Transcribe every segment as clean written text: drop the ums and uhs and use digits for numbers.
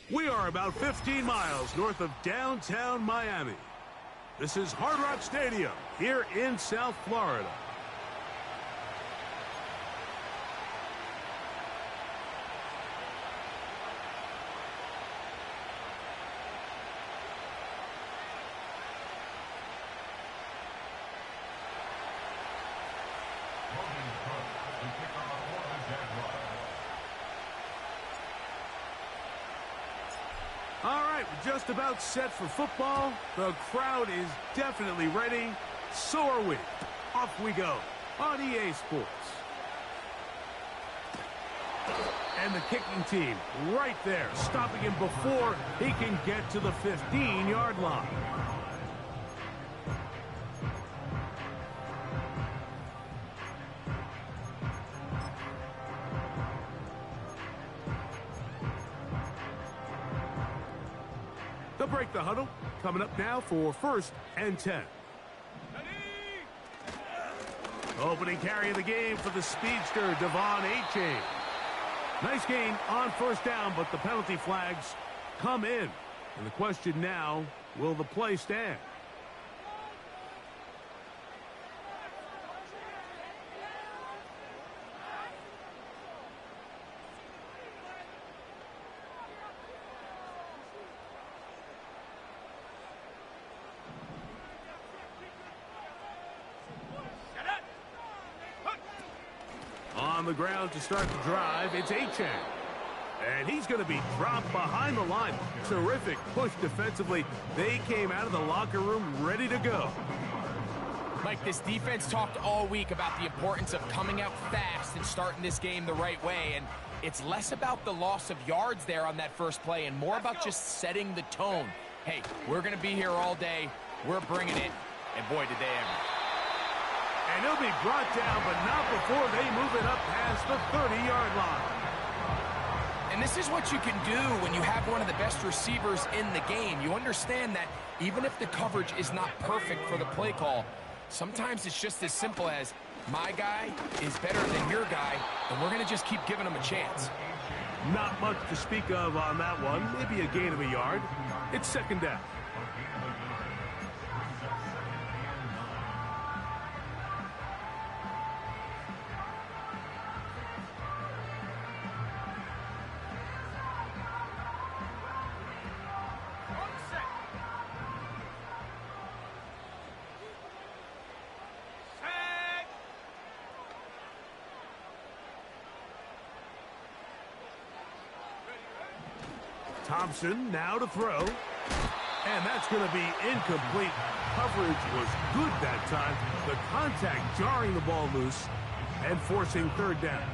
We are about 15 miles north of downtown Miami. This is Hard Rock Stadium here in South Florida. All right, we're just about set for football. The crowd is definitely ready. So are we. Off we go on EA Sports. And the kicking team right there, stopping him before he can get to the 15-yard line. They'll break the huddle. Coming up now for 1st and 10. Opening carry of the game for the speedster, Devon Achane. Nice gain on 1st down, but the penalty flags come in. And the question now, will the play stand? On the ground to start the drive, it's Achane. And he's going to be dropped behind the line. Terrific push defensively. They came out of the locker room ready to go. Mike, this defense talked all week about the importance of coming out fast and starting this game the right way. And it's less about the loss of yards there on that first play and more about just setting the tone. Hey, we're going to be here all day. We're bringing it. And boy, did they ever. And he'll be brought down, but not before they move it up past the 30-yard line. And this is what you can do when you have one of the best receivers in the game. You understand that even if the coverage is not perfect for the play call, sometimes it's just as simple as, my guy is better than your guy, and we're going to just keep giving him a chance. Not much to speak of on that one. Maybe a gain of a yard. It's 2nd down. Thompson now to throw. And that's going to be incomplete. Coverage was good that time. The contact jarring the ball loose and forcing 3rd down.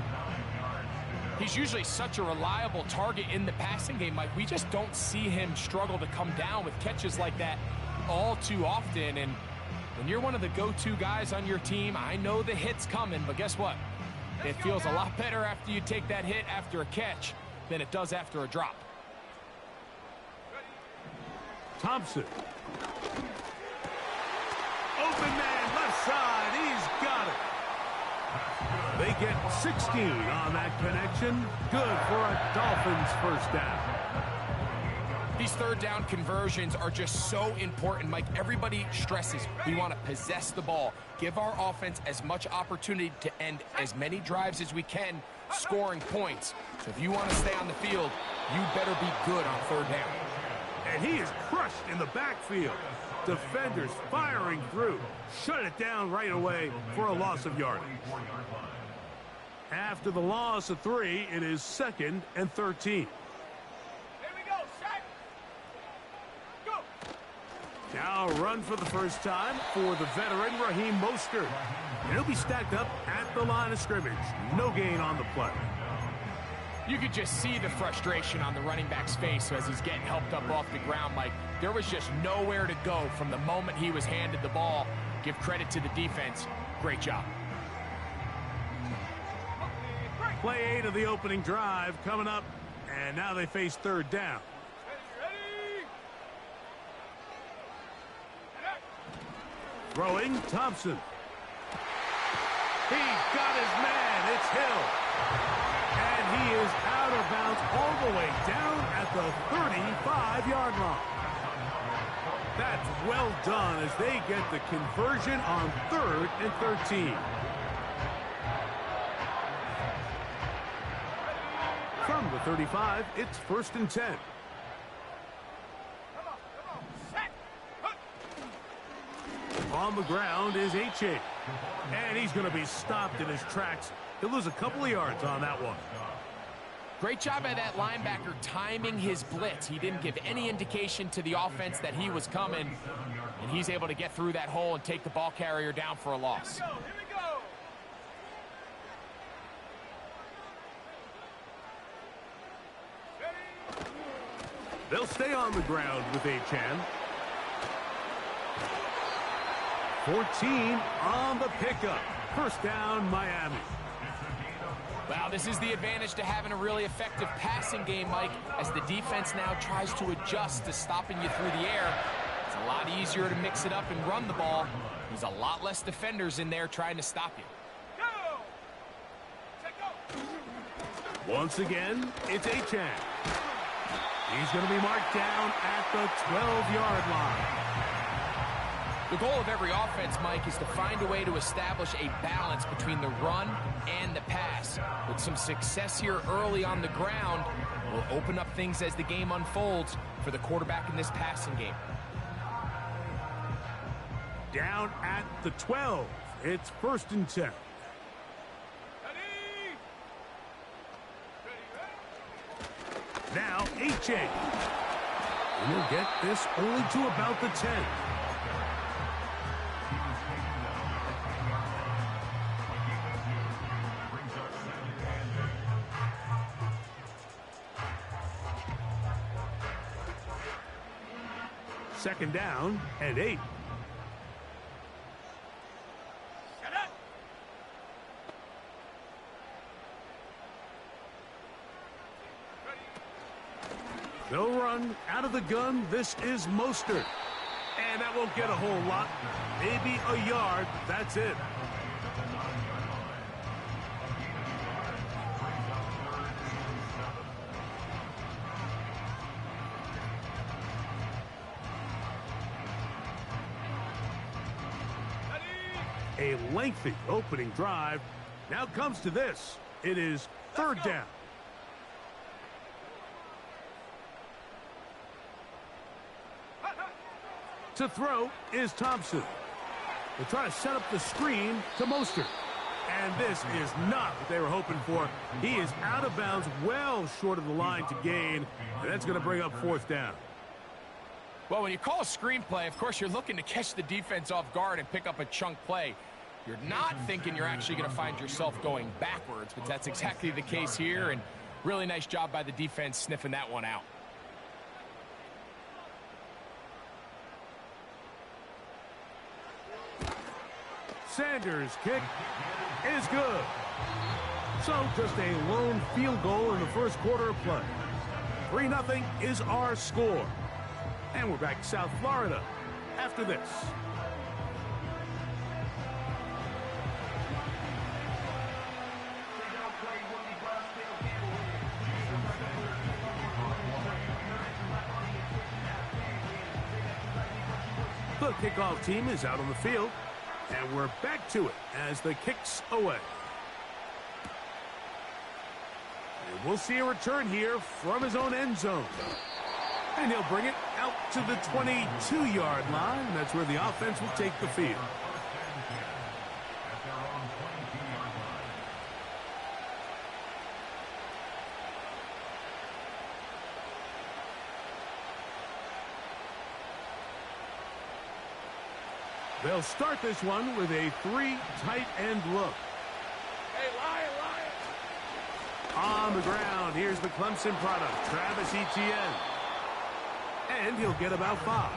He's usually such a reliable target in the passing game, Mike. We just don't see him struggle to come down with catches like that all too often. And when you're one of the go-to guys on your team, I know the hit's coming, but guess what? It feels a lot better after you take that hit after a catch than it does after a drop. Thompson. Open man, left side. He's got it. They get 16 on that connection. Good for a Dolphins 1st down. These These third down conversions are just so important, Mike. Everybody stresses we want to possess the ball, give our offense as much opportunity to end as many drives as we can, scoring points. So if you want to stay on the field, you better be good on third down. And he is crushed in the backfield. Defenders firing through. Shut it down right away for a loss of yardage. After the loss of 3, it is 2nd and 13. Now a run for the first time for the veteran Raheem Mostert. And he'll be stacked up at the line of scrimmage. No gain on the play. You could just see the frustration on the running back's face as he's getting helped up off the ground, Mike. There was just nowhere to go from the moment he was handed the ball. Give credit to the defense. Great job. Play 8 of the opening drive coming up, and now they face third down. Throwing, Thompson. He got his man. It's Hill. And he is out of bounds all the way down at the 35-yard line. That's well done as they get the conversion on 3rd and 13. From the 35, it's 1st and 10. On the ground is H.A. And he's going to be stopped in his tracks. He'll lose a couple of yards on that one. Great job by that linebacker timing his blitz. He didn't give any indication to the offense that he was coming. And he's able to get through that hole and take the ball carrier down for a loss. Here we go. They'll stay on the ground with Achane. 14 on the pickup. First down, Miami. Well, this is the advantage to having a really effective passing game, Mike, as the defense now tries to adjust to stopping you through the air. It's a lot easier to mix it up and run the ball. There's a lot less defenders in there trying to stop you. Once again, it's Achane. He's going to be marked down at the 12-yard line. The goal of every offense, Mike, is to find a way to establish a balance between the run and the pass. With some success here early on the ground, will open up things as the game unfolds for the quarterback in this passing game. Down at the 12. It's 1st and 10. Now, H.A. And he'll get this only to about the 10. Second down and 8. They'll run out of the gun. This is Mostert. And that won't get a whole lot. Maybe a yard. That's it. A lengthy opening drive. Now comes to this. It is third down. To throw is Thompson. They'll try to set up the screen to Mostert. And this is not what they were hoping for. He is out of bounds, well short of the line to gain. And that's going to bring up 4th down. Well, when you call a screenplay, of course, you're looking to catch the defense off guard and pick up a chunk play. You're not thinking you're actually going to find yourself going backwards, but that's exactly the case here, and really nice job by the defense sniffing that one out. Sanders' kick is good. So just a lone field goal in the first quarter of play. 3-0 is our score. And we're back to South Florida after this. The kickoff team is out on the field, and we're back to it as the kick's away. And we'll see a return here from his own end zone. And he'll bring it out to the 22-yard line. That's where the offense will take the field. They'll start this one with a 3 tight end look. Hey, Lion! On the ground, here's the Clemson product, Travis Etienne. And he'll get about 5.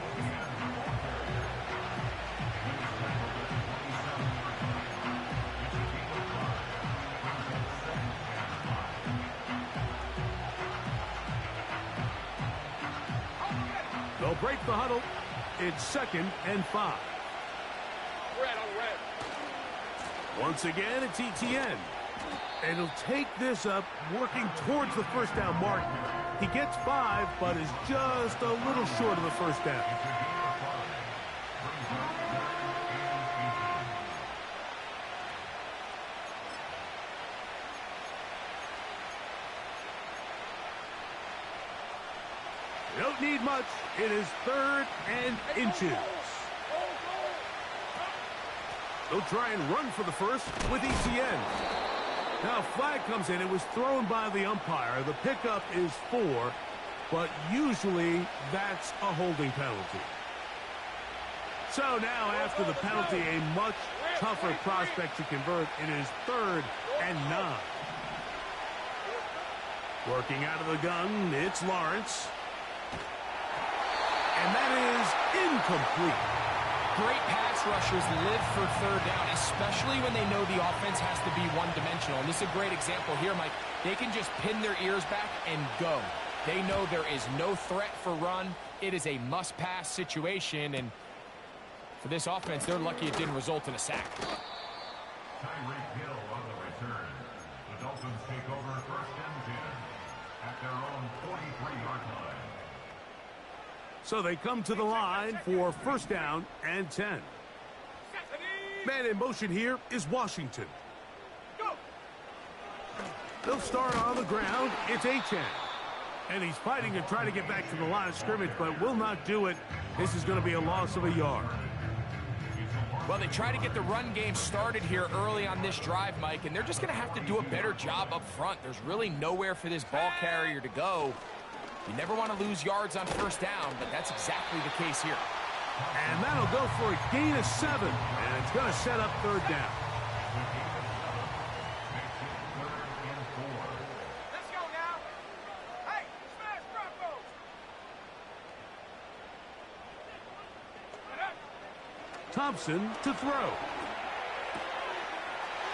They'll break the huddle. It's 2nd and 5. Once again, it's Etienne. And he'll take this up, working towards the first down mark. He gets 5, but is just a little short of the first down. They don't need much. It is 3rd and inches. They'll try and run for the first with Etienne. Now, flag comes in. It was thrown by the umpire. The pickup is 4, but usually that's a holding penalty. So now, after the penalty, a much tougher prospect to convert. It is 3rd and 9. Working out of the gun, it's Lawrence. And that is incomplete. Great pass rushers live for 3rd down, especially when they know the offense has to be one-dimensional. And this is a great example here, Mike. They can just pin their ears back and go. They know there is no threat for run. It is a must-pass situation, and for this offense, they're lucky it didn't result in a sack. Tyreek Hill on the return. The Dolphins take over 1st and 10 at their own 43-yard line. So they come to the line for 1st down and 10. Man in motion here is Washington. They'll start on the ground. It's Achane. And he's fighting to try to get back to the line of scrimmage, but will not do it. This is going to be a loss of a yard. Well, they try to get the run game started here early on this drive, Mike, and they're just going to have to do a better job up front. There's really nowhere for this ball carrier to go. You never want to lose yards on 1st down, but that's exactly the case here. And that'll go for a gain of 7, and it's going to set up 3rd down. Let's go now. Hey, smash Broncos. Thompson to throw.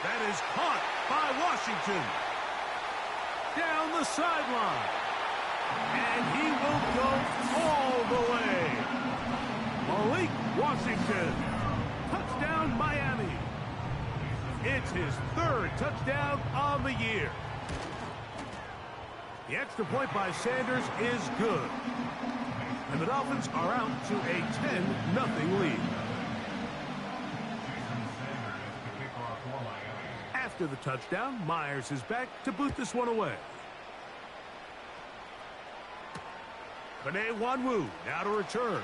That is caught by Washington. Down the sideline. And he will go all the way. Malik Washington. Touchdown, Miami. It's his 3rd touchdown on the year. The extra point by Sanders is good. And the Dolphins are out to a 10-0 lead. After the touchdown, Myers is back to boot this one away. Bené Wanwu now to return.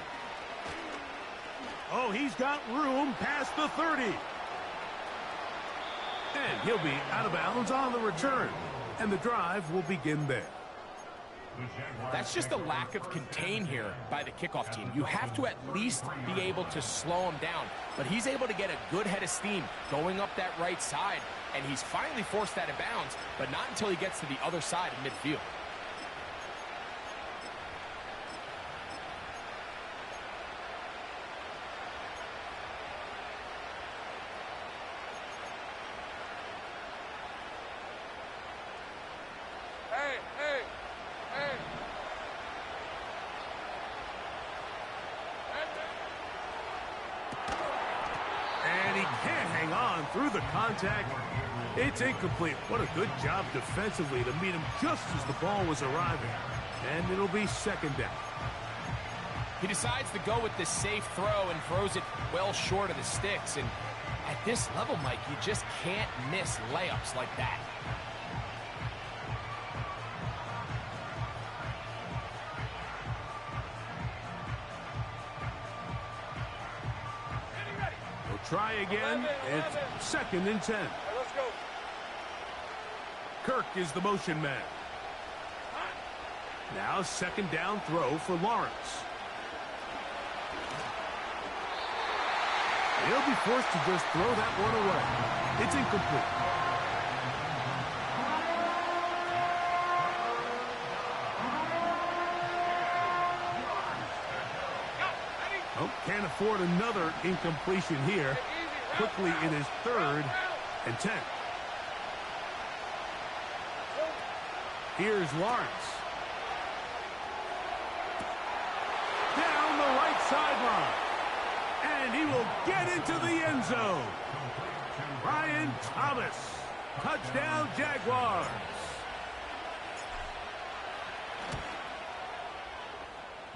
Oh, he's got room past the 30. And he'll be out of bounds on the return. And the drive will begin there. That's just a lack of contain here by the kickoff team. You have to at least be able to slow him down. But he's able to get a good head of steam going up that right side. And he's finally forced out of bounds, but not until he gets to the other side of midfield. Through the contact, it's incomplete. What a good job defensively to meet him just as the ball was arriving. And it'll be 2nd down. He decides to go with the safe throw and throws it well short of the sticks. And at this level, Mike, you just can't miss layups like that. We'll try again. It's 2nd and 10. Let's go. Kirk is the motion man. Now 2nd down throw for Lawrence. He'll be forced to just throw that one away. It's incomplete. Oh, can't afford another incompletion here. Quickly it is 3rd and 10. Here's Lawrence. Down the right sideline. And he will get into the end zone. Brian Thomas. Touchdown, Jaguars.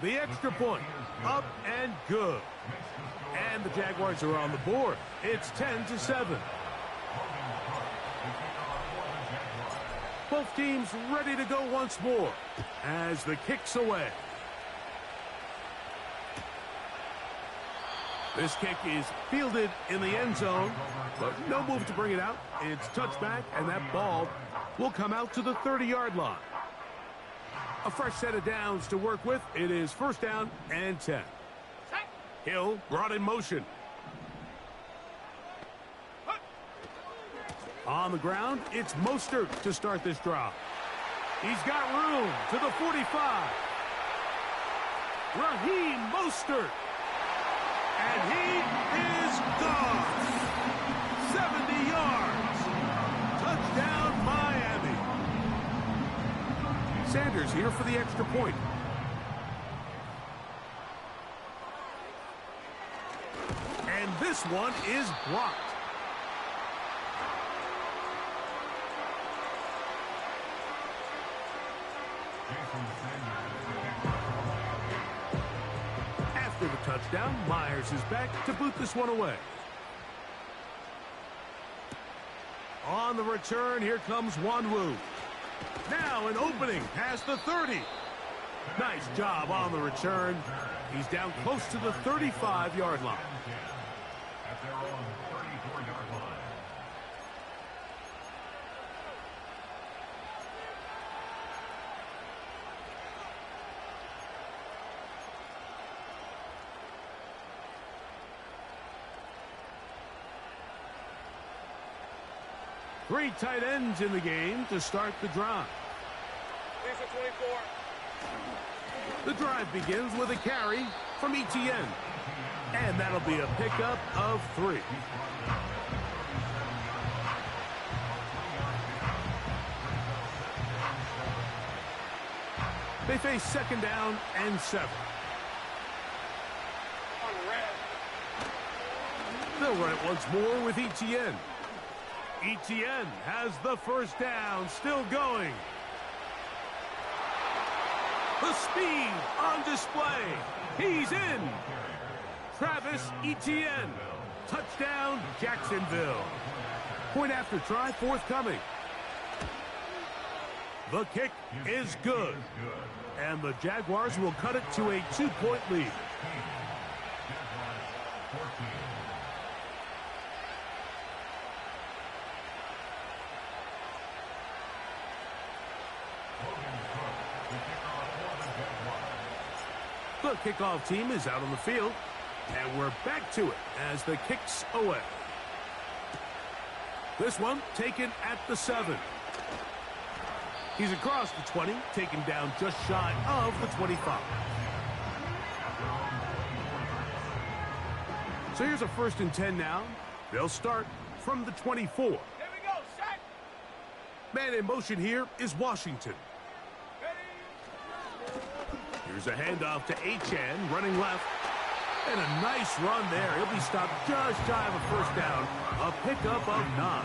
The extra point. Up and good. And the Jaguars are on the board. It's 10-7. Both teams ready to go once more as the kick's away. This kick is fielded in the end zone, but no move to bring it out. It's touchback, and that ball will come out to the 30-yard line. A fresh set of downs to work with. It is 1st down and 10. Hill brought in motion. On the ground, it's Mostert to start this drive. He's got room to the 45. Raheem Mostert. And he is gone. 70 yards. Touchdown, Miami. Sanders here for the extra point. And this one is blocked. After the touchdown, Myers is back to boot this one away. On the return, here comes Wanwu. Now an opening past the 30. Nice job on the return. He's down close to the 35-yard line. At their own 34-yard line. Three tight ends in the game to start the drive. Lisa 24. The drive begins with a carry from Etienne. And that'll be a pickup of 3. They face 2nd down and 7. They'll run it once more with Etienne. Etienne has the 1st down, still going. The speed on display. He's in. Travis Etienne. Touchdown, Jacksonville. Point after try forthcoming. The kick is good. And the Jaguars will cut it to a 2-point lead. The kickoff team is out on the field, and we're back to it as the kick's away. This one taken at the 7. He's across the 20, taken down just shy of the 25. So here's a 1st and 10 now. They'll start from the 24. Here we go, set. Man in motion here is Washington. Here's a handoff to Achane, running left. And a nice run there. He'll be stopped just shy of a 1st down. A pickup of 9.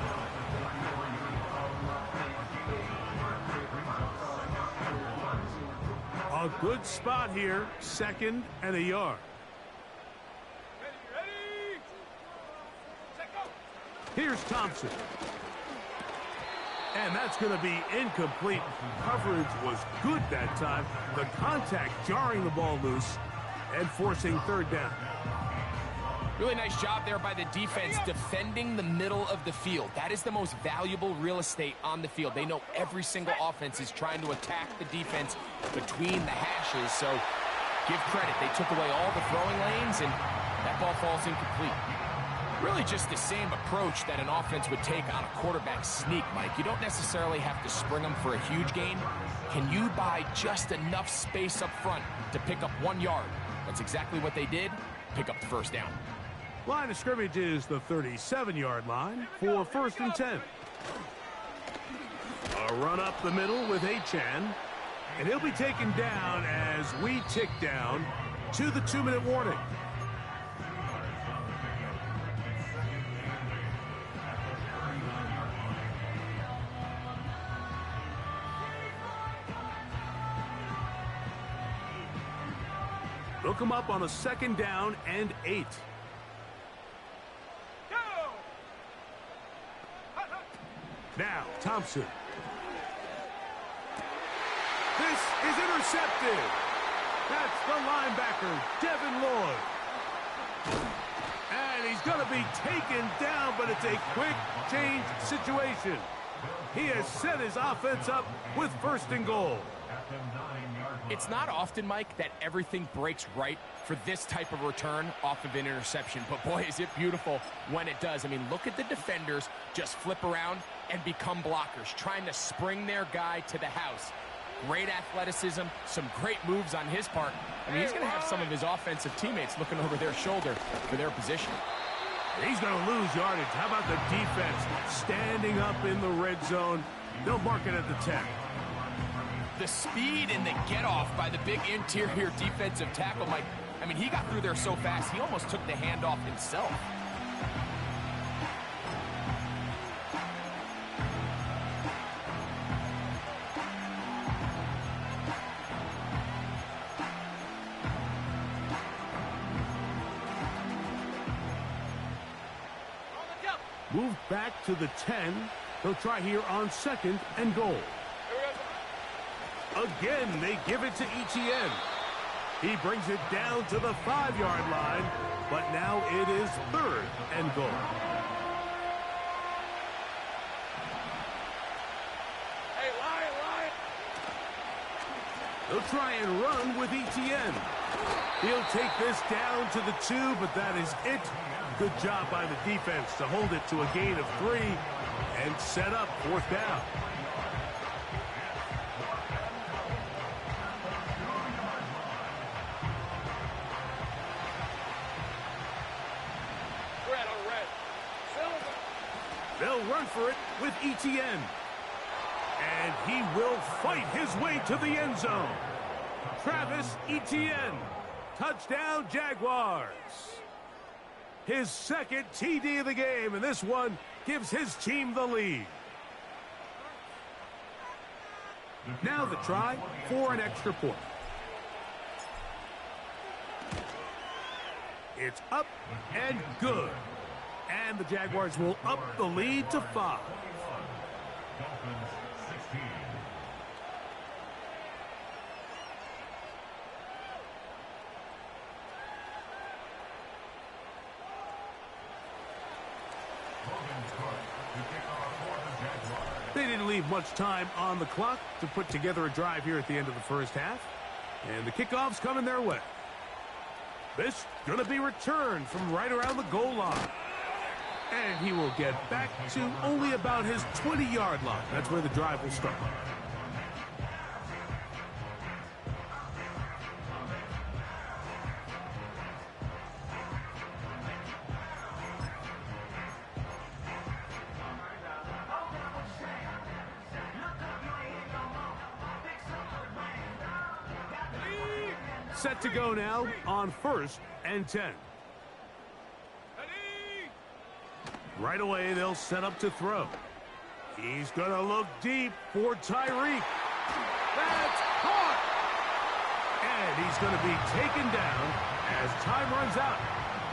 A good spot here, 2nd and a yard. Ready, set, go. Here's Thompson. And that's going to be incomplete. Coverage was good that time. The contact jarring the ball loose and forcing 3rd down. Really nice job there by the defense defending the middle of the field. That is the most valuable real estate on the field. They know every single offense is trying to attack the defense between the hashes. So give credit. They took away all the throwing lanes, and that ball falls incomplete. Really just the same approach that an offense would take on a quarterback sneak, Mike. You don't necessarily have to spring them for a huge gain. Can you buy just enough space up front to pick up 1 yard? That's exactly what they did. Pick up the 1st down. Line of scrimmage is the 37-yard line for 1st and 10. A run up the middle with Achane. And he'll be taken down as we tick down to the 2-minute warning. They'll come up on a 2nd down and 8. Now, Thompson. This is intercepted. That's the linebacker, Devin Lloyd. And he's going to be taken down, but it's a quick change situation. He has set his offense up with 1st and goal. It's not often, Mike, that everything breaks right for this type of return off of an interception. But, boy, is it beautiful when it does. I mean, look at the defenders just flip around and become blockers, trying to spring their guy to the house. Great athleticism, some great moves on his part. I mean, he's going to have some of his offensive teammates looking over their shoulder for their position. He's going to lose yardage. How about the defense standing up in the red zone? They'll mark it at the 10. The speed and the get-off by the big interior defensive tackle, Mike. I mean, he got through there so fast, he almost took the handoff himself. Move back to the 10. They'll try here on 2nd and goal. Again, they give it to Etienne. He brings it down to the 5-yard line, but now it is 3rd and goal. Hey, Lion. They'll try and run with Etienne. He'll take this down to the 2, but that is it. Good job by the defense to hold it to a gain of 3 and set up 4th down. They'll run for it with Etienne. And he will fight his way to the end zone. Travis Etienne. Touchdown, Jaguars. His 2nd TD of the game, and this one gives his team the lead. Now the try for an extra point. It's up and good. And the Jaguars will up the lead to 5. Dolphins 16. They didn't leave much time on the clock to put together a drive here at the end of the 1st half. And the kickoff's coming their way. This going to be returned from right around the goal line. And he will get back to only about his 20-yard line. That's where the drive will start. Set to go now on 1st and 10. Right away, they'll set up to throw. He's going to look deep for Tyreek. That's caught! And he's going to be taken down as time runs out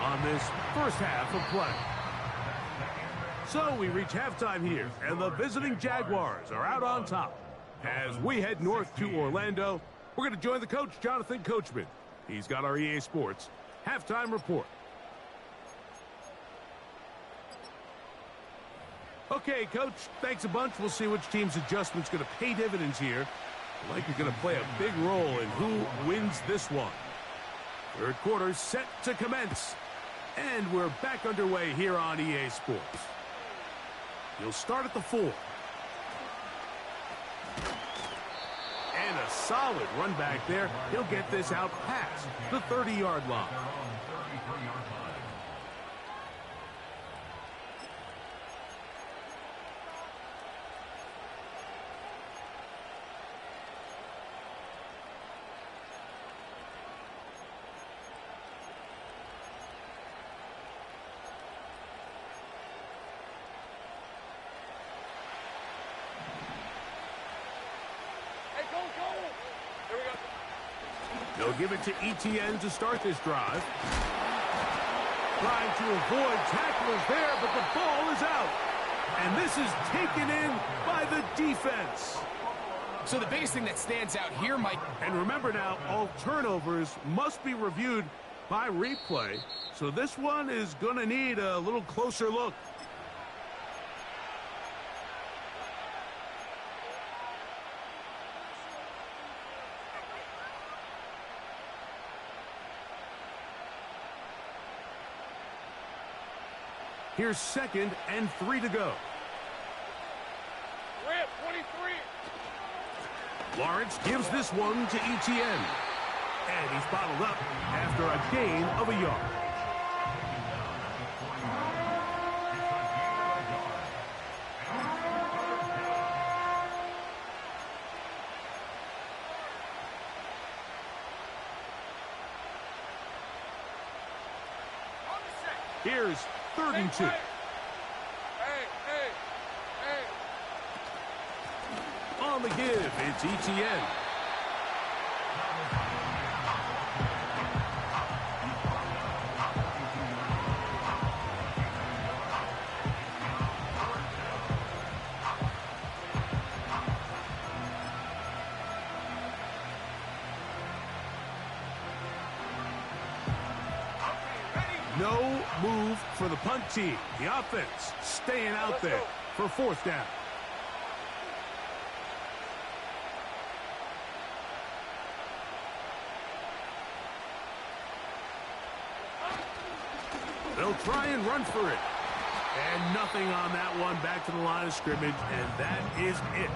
on this first half of play. So we reach halftime here, and the visiting Jaguars are out on top. As we head north to Orlando, we're going to join the coach, Jonathan Coachman. He's got our EA Sports halftime report. Okay, Coach, thanks a bunch. We'll see which team's adjustment's going to pay dividends here. Like you're going to play a big role in who wins this one. Third quarter set to commence. And we're back underway here on EA Sports. He'll start at the 4. And a solid run back there. He'll get this out past the 30-yard line. They'll give it to Etienne to start this drive. Trying to avoid tacklers there, but the ball is out. And this is taken in by the defense. So the biggest thing that stands out here, Mike. And remember now, all turnovers must be reviewed by replay. So this one is going to need a little closer look. Here's 2nd and 3 to go. Rip, 23. Lawrence gives this one to Etienne. And he's bottled up after a gain of a yard. Here's 3rd and 2. Hey, hey. On the give, it's Etienne. No move for the punt team. The offense staying out there for 4th down. They'll try and run for it. And nothing on that one. Back to the line of scrimmage, and that is it.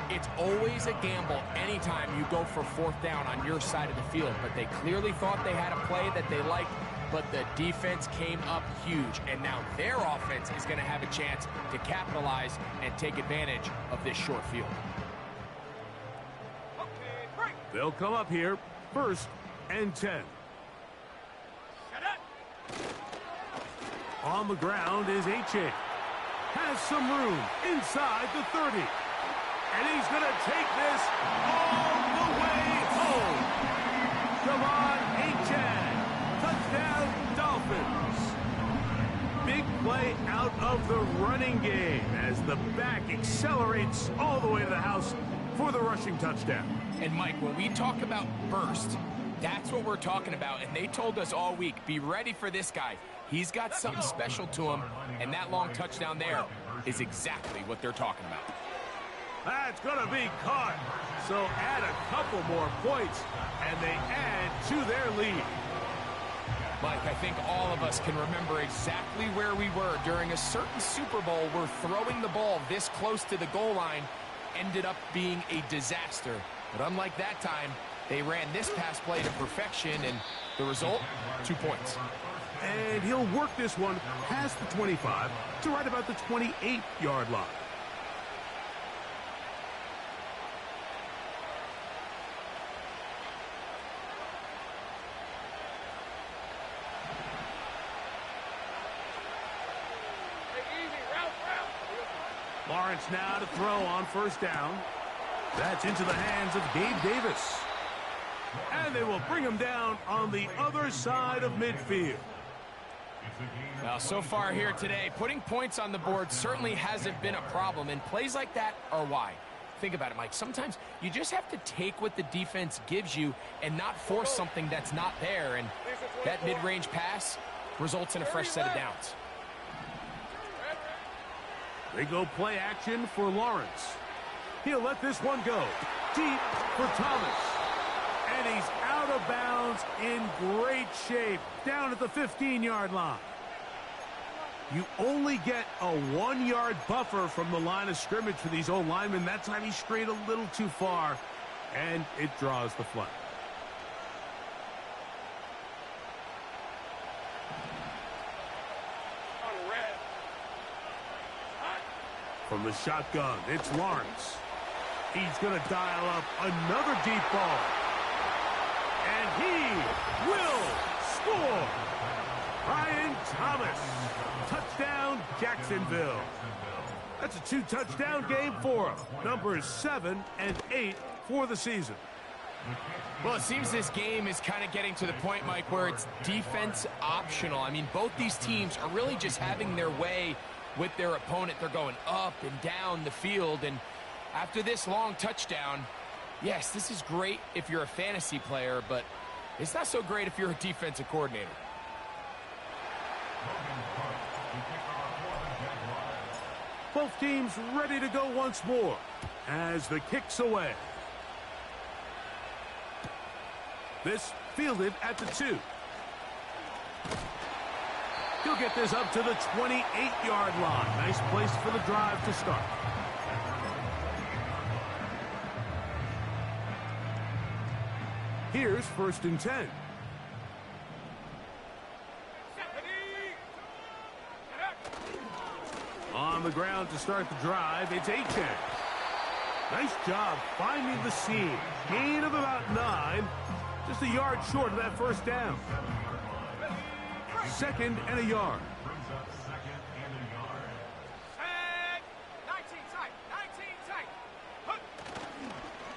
It's always a gamble anytime you go for 4th down on your side of the field, but they clearly thought they had a play that they liked, but the defense came up huge, and now their offense is going to have a chance to capitalize and take advantage of this short field. They'll come up here, 1st and 10. On the ground is H.A. Has some room inside the 30. And he's going to take this all the way home. Devon Achane. Touchdown, Dolphins. Big play out of the running game as the back accelerates all the way to the house for the rushing touchdown. And, Mike, when we talk about burst, that's what we're talking about. And they told us all week, be ready for this guy. He's got something special to him, and that long touchdown there is exactly what they're talking about. That's going to be caught. So add a couple more points, and they add to their lead. Mike, I think all of us can remember exactly where we were during a certain Super Bowl where throwing the ball this close to the goal line ended up being a disaster. But unlike that time, they ran this pass play to perfection, and the result, 2 points. And he'll work this one past the 25 to right about the 28-yard line. Lawrence now to throw on 1st down. That's into the hands of Gabe Davis. And they will bring him down on the other side of midfield. Well, so far here today, putting points on the board certainly hasn't been a problem, and plays like that are why. Think about it, Mike. Sometimes you just have to take what the defense gives you and not force something that's not there, and that mid-range pass results in a fresh set of downs. They go play action for Lawrence. He'll let this one go deep for Thomas. And he's out of bounds in great shape down at the 15-yard line. You only get a 1-yard buffer from the line of scrimmage for these old linemen. That time he strayed a little too far, and it draws the flag. From the shotgun, it's Lawrence. He's going to dial up another deep ball. And he will score. Brian Thomas. Touchdown, Jacksonville. That's a 2-touchdown game for him. Numbers 7 and 8 for the season. Well, it seems this game is kind of getting to the point, Mike, where it's defense optional. I mean, both these teams are really just having their way with their opponent. They're going up and down the field, and after this long touchdown, yes, this is great if you're a fantasy player, but it's not so great if you're a defensive coordinator. Both teams ready to go once more as the kick's away. This fielded at the 2. He'll get this up to the 28-yard line. Nice place for the drive to start. Here's 1st and 10. On the ground to start the drive, it's Achane. Nice job finding the seam. Gain of about 9. Just a yard short of that first down. 2nd and a yard. 19 tight.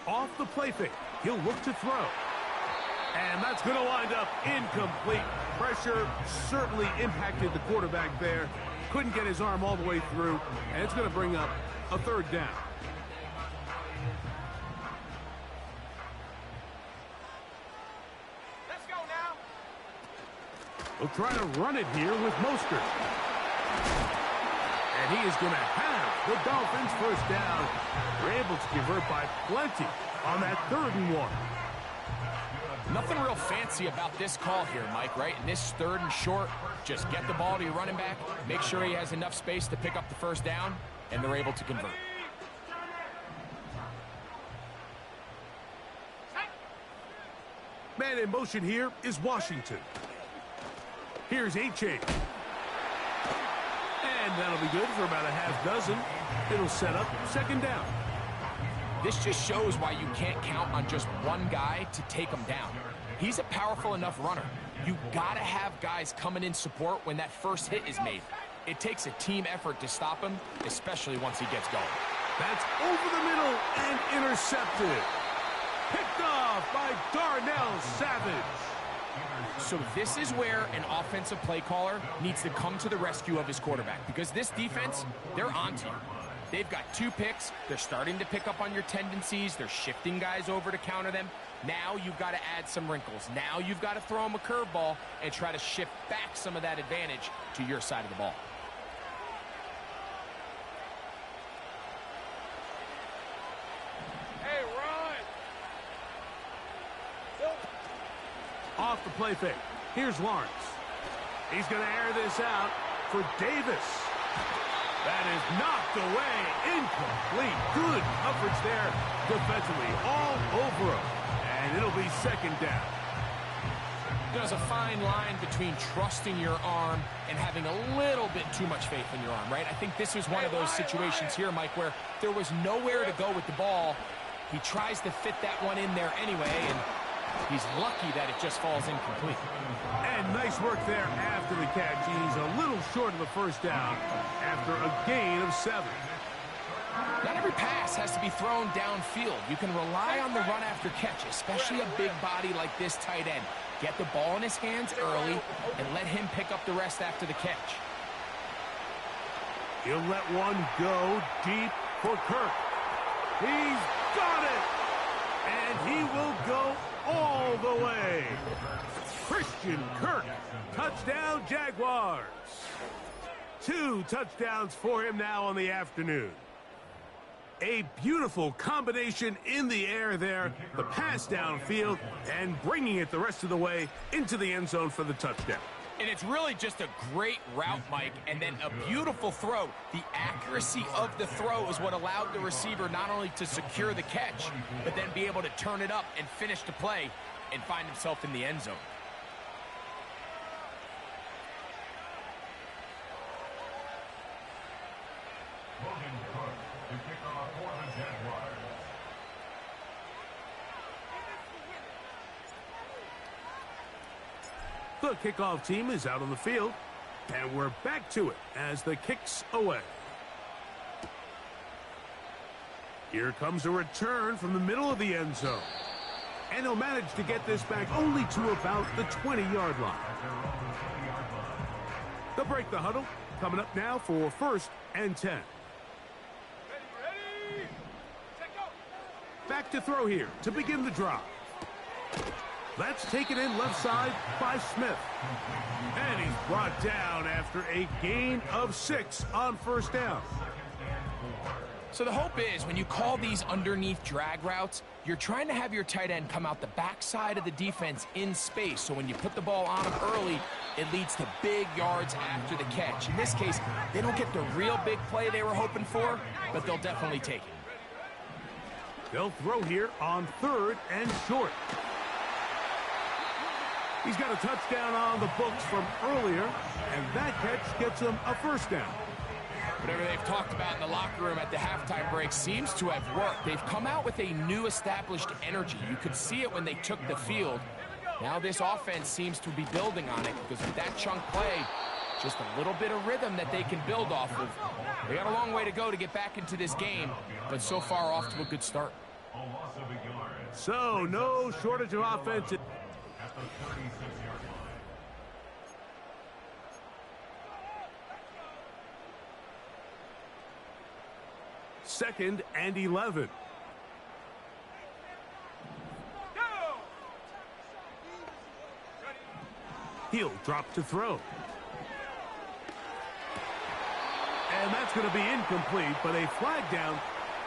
Off the play fake. He'll look to throw. And that's going to wind up incomplete. Pressure certainly impacted the quarterback there. Couldn't get his arm all the way through. And it's going to bring up a 3rd down. Let's go now. They'll try to run it here with Mostert. And he is going to have the Dolphins first down. They're able to convert by plenty on that 3rd and 1. Nothing real fancy about this call here, Mike, right? In this 3rd and short, just get the ball to your running back, make sure he has enough space to pick up the first down, and they're able to convert. Man in motion here is Washington. Here's Achane. And that'll be good for about a half dozen. It'll set up 2nd down. This just shows why you can't count on just one guy to take him down. He's a powerful enough runner. You gotta have guys coming in support when that first hit is made. It takes a team effort to stop him, especially once he gets going. That's over the middle and intercepted. Picked off by Darnell Savage. So this is where an offensive play caller needs to come to the rescue of his quarterback, because this defense, they're onto you. They've got 2 picks. They're starting to pick up on your tendencies. They're shifting guys over to counter them. Now you've got to add some wrinkles. Now you've got to throw them a curveball and try to shift back some of that advantage to your side of the ball. Hey, run. Off the play fake. Here's Lawrence. He's going to air this out for Davis. That is knocked away. Incomplete. Good coverage there defensively. All over him. And it'll be 2nd down. There's a fine line between trusting your arm and having a little bit too much faith in your arm, right? I think this was one of those situations here, Mike, where there was nowhere to go with the ball. He tries to fit that one in there anyway, and he's lucky that it just falls incomplete. And nice work there after the catch. He's a little short of the first down after a gain of 7. Not every pass has to be thrown downfield. You can rely on the run after catch, especially a big body like this tight end. Get the ball in his hands early and let him pick up the rest after the catch. He'll let one go deep for Kirk. He's got it! And he will go all the way. Christian Kirk, touchdown Jaguars. 2 touchdowns for him now on the afternoon. A beautiful combination in the air there, the pass downfield, and bringing it the rest of the way into the end zone for the touchdown. And it's really just a great route, Mike, and then a beautiful throw. The accuracy of the throw is what allowed the receiver not only to secure the catch, but then be able to turn it up and finish the play and find himself in the end zone. Logan Cook to kick off for the Jaguars. The kickoff team is out on the field, and we're back to it as the kick's away. Here comes a return from the middle of the end zone. And he'll manage to get this back only to about the 20-yard line. They'll break the huddle. Coming up now for 1st and 10. Ready? Set, go. Back to throw here to begin the drive. That's taken in left side by Smith. And he's brought down after a gain of 6 on 1st down. So the hope is when you call these underneath drag routes, you're trying to have your tight end come out the backside of the defense in space. So when you put the ball on him early, it leads to big yards after the catch. In this case, they don't get the real big play they were hoping for, but they'll definitely take it. They'll throw here on 3rd and short. He's got a touchdown on the books from earlier, and that catch gets him a 1st down. Whatever they've talked about in the locker room at the halftime break seems to have worked. They've come out with a new established energy. You could see it when they took the field. Now this offense seems to be building on it because with that chunk play, just a little bit of rhythm that they can build off of. They got a long way to go to get back into this game, but so far off to a good start. So no shortage of offense. At the 36-yard line. 2nd and 11. Go. He'll drop to throw. And that's going to be incomplete, but a flag down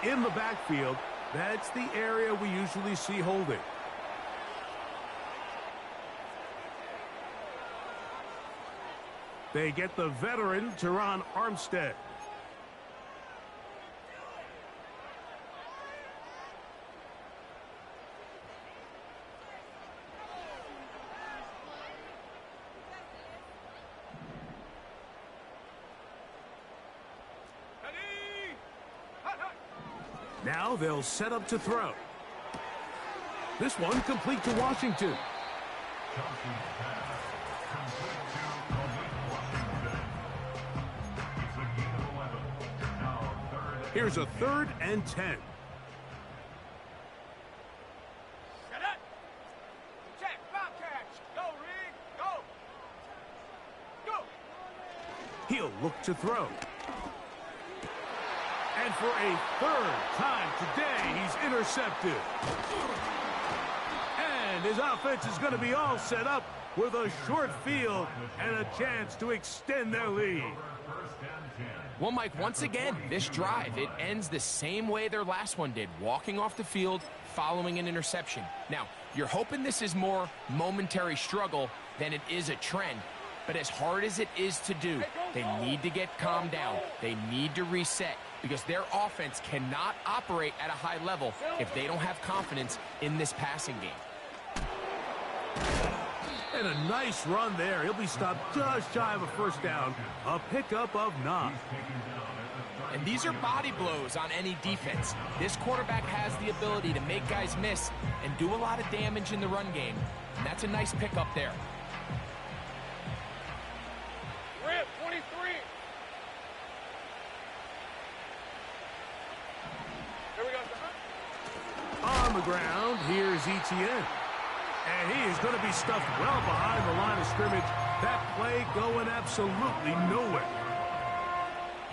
in the backfield. That's the area we usually see holding. They get the veteran, Teron Armstead. Ready. Hot, hot. Now they'll set up to throw. This one complete to Washington. Chelsea's pass complete to Malik Washington. It's a gain of 11. Now 3rd. Here's a 3rd and 10. Set up. Check. Foul catch. Go, Reed. Go. Go. He'll look to throw. And for a 3rd time today, he's intercepted. And his offense is going to be all set up with a short field and a chance to extend their lead. Well, Mike, once again, this drive, it ends the same way their last one did, walking off the field, following an interception. Now, you're hoping this is more momentary struggle than it is a trend. But as hard as it is to do, they need to get calmed down. They need to reset because their offense cannot operate at a high level if they don't have confidence in this passing game. And a nice run there. He'll be stopped just shy of a 1st down. A pickup of 9. And these are body blows on any defense. This quarterback has the ability to make guys miss and do a lot of damage in the run game. And that's a nice pickup there. Rip. 23. the ground, here's Etienne. And he is going to be stuffed well behind the line of scrimmage. That play going absolutely nowhere.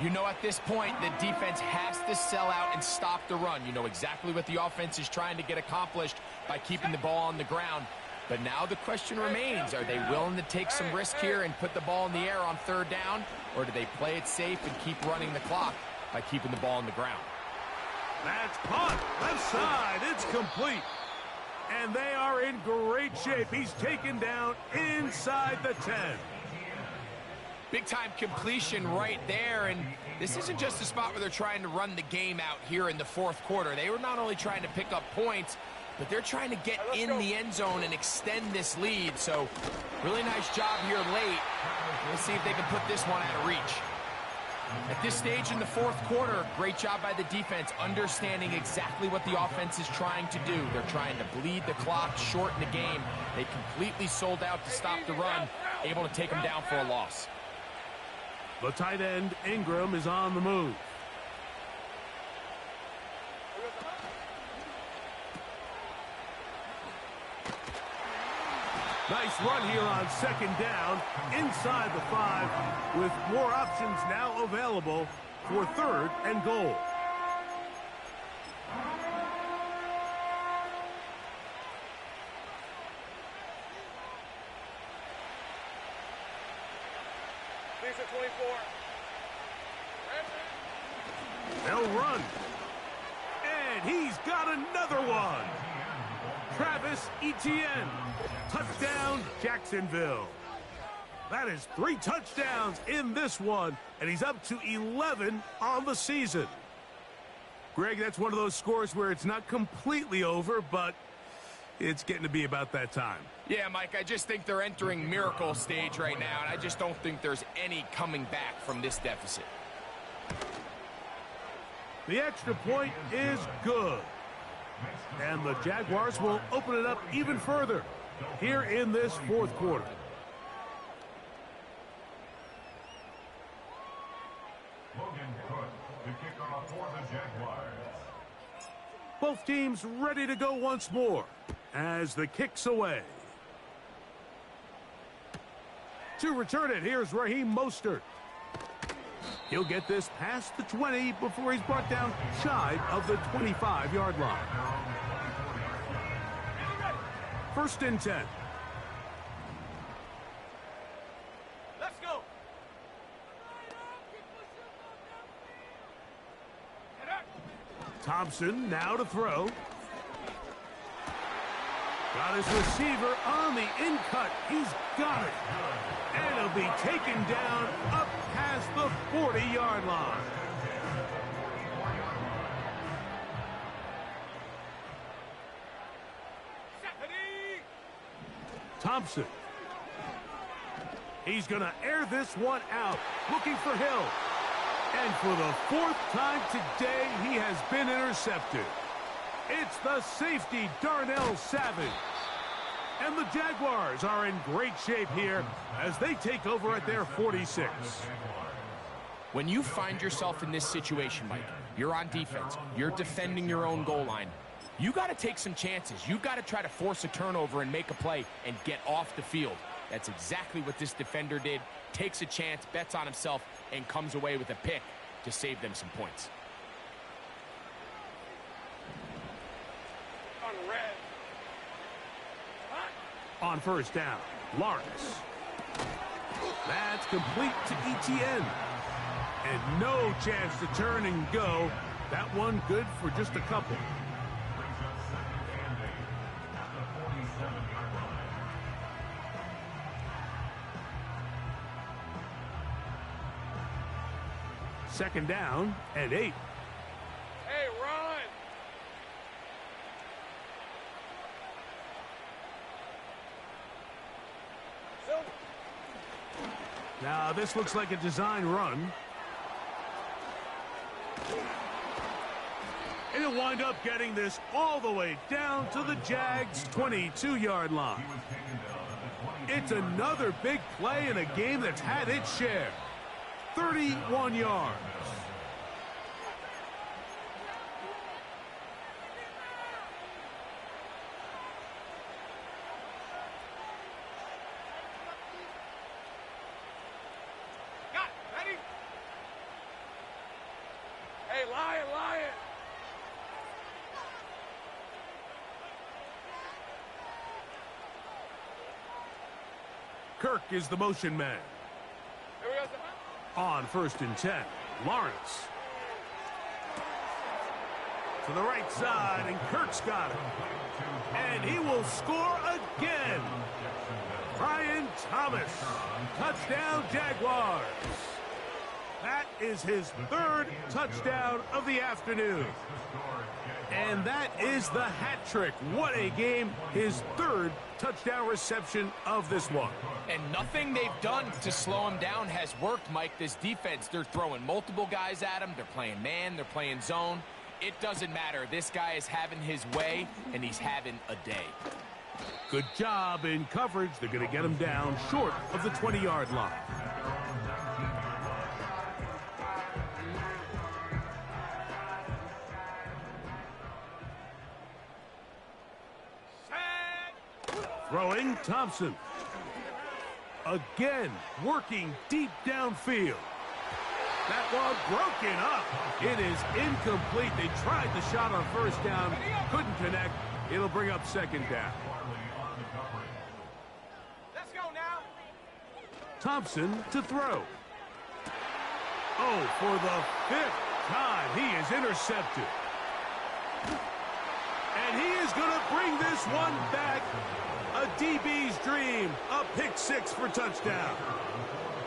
You know, at this point, the defense has to sell out and stop the run. You know exactly what the offense is trying to get accomplished by keeping the ball on the ground. But now the question remains, are they willing to take some risk here and put the ball in the air on third down? Or do they play it safe and keep running the clock by keeping the ball on the ground? That's caught. Left side. It's complete. And they are in great shape. He's taken down inside the 10. Big-time completion right there, and this isn't just a spot where they're trying to run the game out here in the fourth quarter. They were not only trying to pick up points, but they're trying to get in the end zone and extend this lead. So, really nice job here late. We'll see if they can put this one out of reach. At this stage in the fourth quarter, great job by the defense, understanding exactly what the offense is trying to do. They're trying to bleed the clock, shorten the game. They completely sold out to stop the run, able to take them down for a loss. The tight end, Ingram, is on the move. Nice run here on second down, inside the 5, with more options now available for third and goal. They'll run. And he's got another one. Travis Etienne. Touchdown, Jacksonville. That is 3 touchdowns in this one, and he's up to 11 on the season. Greg, that's one of those scores where it's not completely over, but it's getting to be about that time. Yeah, Mike, I just think they're entering miracle stage right now, and I just don't think there's any coming back from this deficit. The extra point is good. And the Jaguars will open it up even further here in this fourth quarter. Logan Cook, the kickoff for the Jaguars. Both teams ready to go once more as the kick's away. To return it, here's Raheem Mostert. He'll get this past the 20 before he's brought down shy of the 25-yard line. First and 10. Let's go. Thompson now to throw. Got his receiver on the in-cut. He's got it. And he'll be taken down up past the 40-yard line. Thompson. He's going to air this one out, looking for Hill. And for the 4th time today, he has been intercepted. It's the safety, Darnell Savage. And the Jaguars are in great shape here as they take over at their 46. When you find yourself in this situation, Mike, you're on defense, you're defending your own goal line, you got to take some chances. You got to try to force a turnover and make a play and get off the field. That's exactly what this defender did. Takes a chance, bets on himself, and comes away with a pick to save them some points. On first down, Lawrence. That's complete to Etienne. And no chance to turn and go. That one good for just a couple. Second down and 8. Hey, run! Now this looks like a design run. And he'll wind up getting this all the way down to the Jags' 22-yard line. It's another big play in a game that's had its share. 31 yards. Hey, Lion, Lion! Kirk is the motion man. Here we go, Stefan. On 1st and 10, Lawrence. To the right side, and Kirk's got it. And he will score again. Brian Thomas. Touchdown, Jaguars. That is his 3rd touchdown of the afternoon. And that is the hat trick. What a game. His 3rd touchdown reception of this one. And nothing they've done to slow him down has worked, Mike. This defense, they're throwing multiple guys at him. They're playing man. They're playing zone. It doesn't matter. This guy is having his way, and he's having a day. Good job in coverage. They're going to get him down short of the 20-yard line. Throwing, Thompson. Again, working deep downfield. That one broken up. It is incomplete. They tried the shot on 1st down. Couldn't connect. It'll bring up 2nd down. Let's go now. Thompson to throw. Oh, for the 5th time, he is intercepted. And he is going to bring this one back. A DB's dream. A pick 6 for touchdown.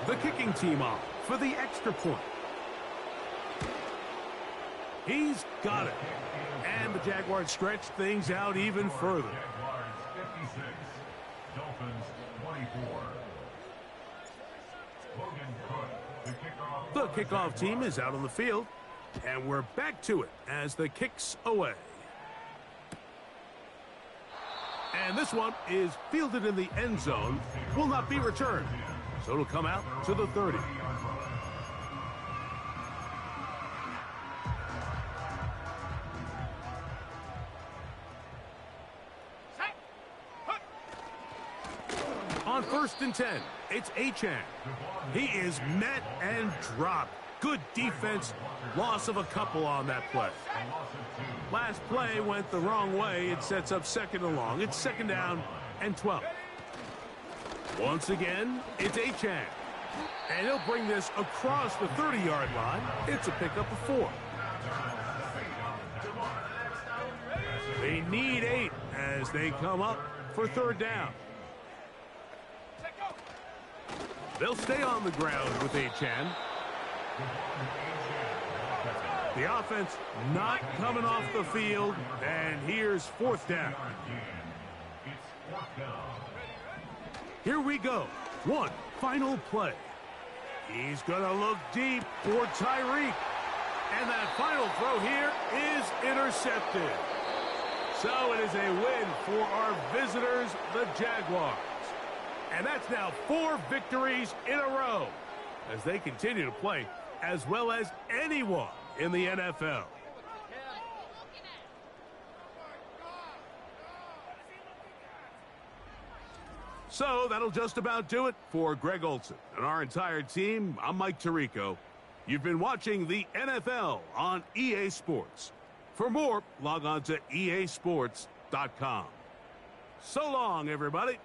The kicking team off for the extra point. He's got it. And the Jaguars stretch things out even further. Jaguars 56, Dolphins 24. Logan Cook, The kickoff team is out on the field. And we're back to it as the kick's away. And this one is fielded in the end zone. Will not be returned. So it'll come out to the 30. On 1st and 10, it's Achane. He is met and dropped. Good defense. Loss of a couple on that play. Last play went the wrong way. It sets up 2nd and long. It's 2nd down and 12. Once again, it's Achane. And he'll bring this across the 30-yard line. It's a pickup of 4. They need 8 as they come up for 3rd down. They'll stay on the ground with Achane. The offense not coming off the field, and here's 4th down. Here we go. One final play. He's going to look deep for Tyreek. And that final throw here is intercepted. So it is a win for our visitors, the Jaguars. And that's now 4 victories in a row as they continue to play as well as anyone in the NFL. So that'll just about do it for Greg Olsen and our entire team. I'm Mike Tirico. You've been watching the NFL on EA Sports. For more, log on to easports.com. So long, everybody.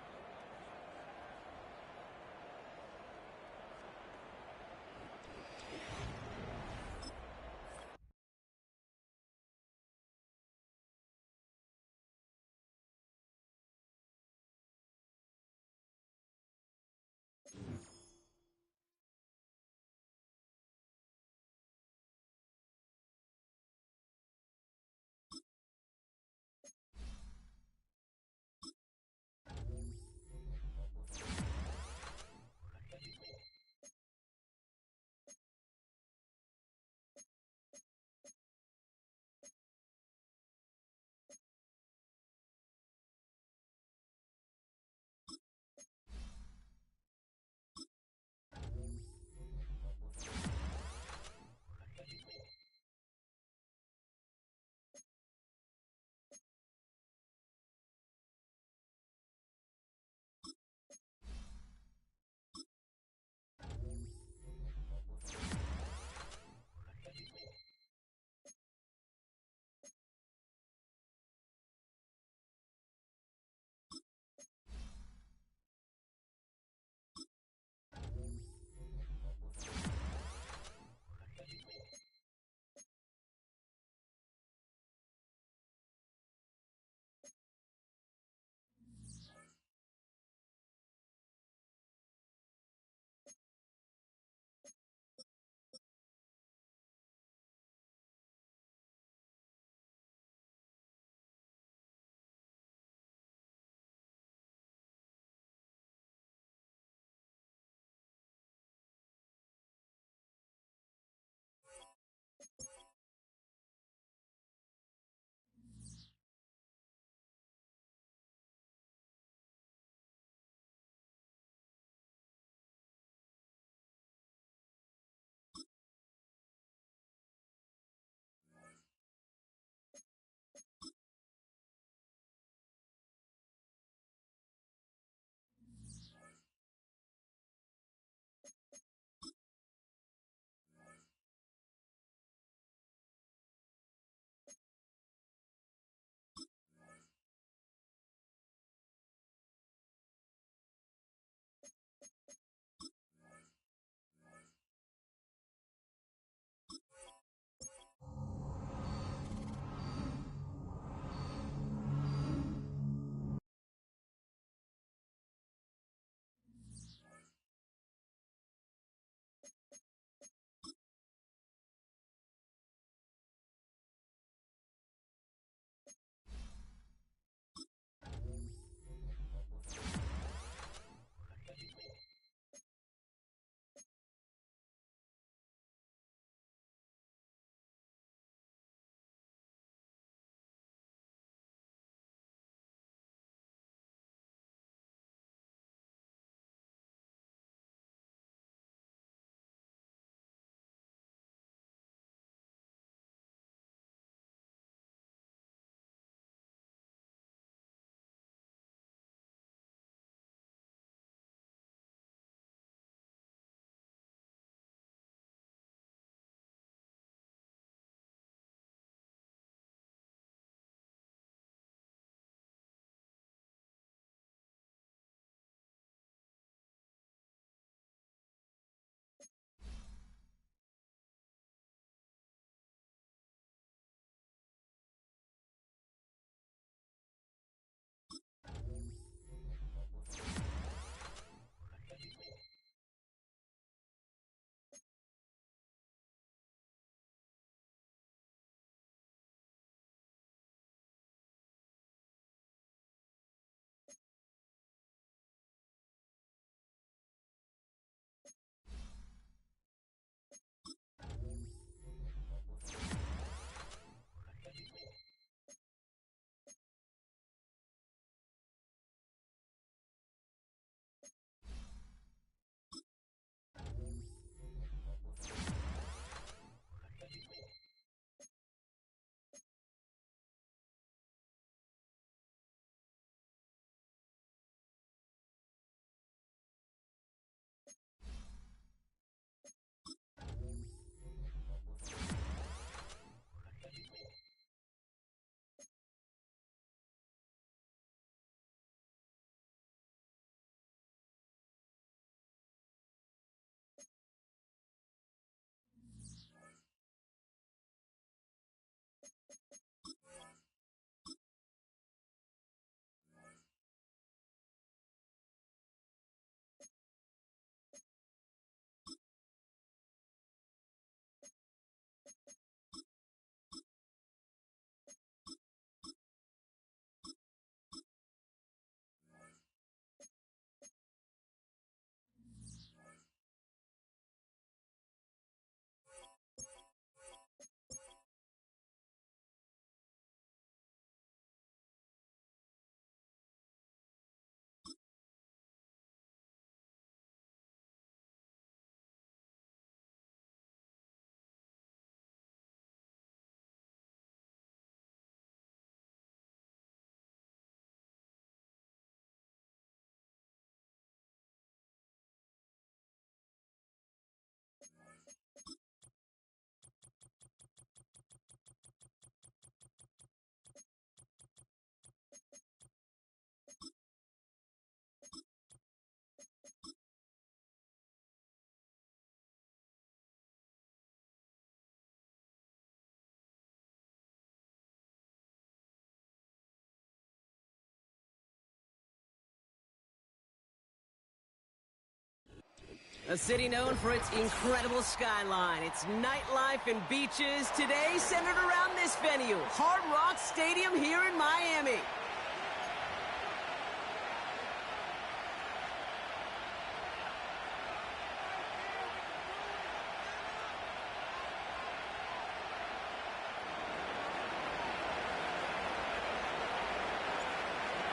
A city known for its incredible skyline, its nightlife and beaches, today centered around this venue, Hard Rock Stadium here in Miami.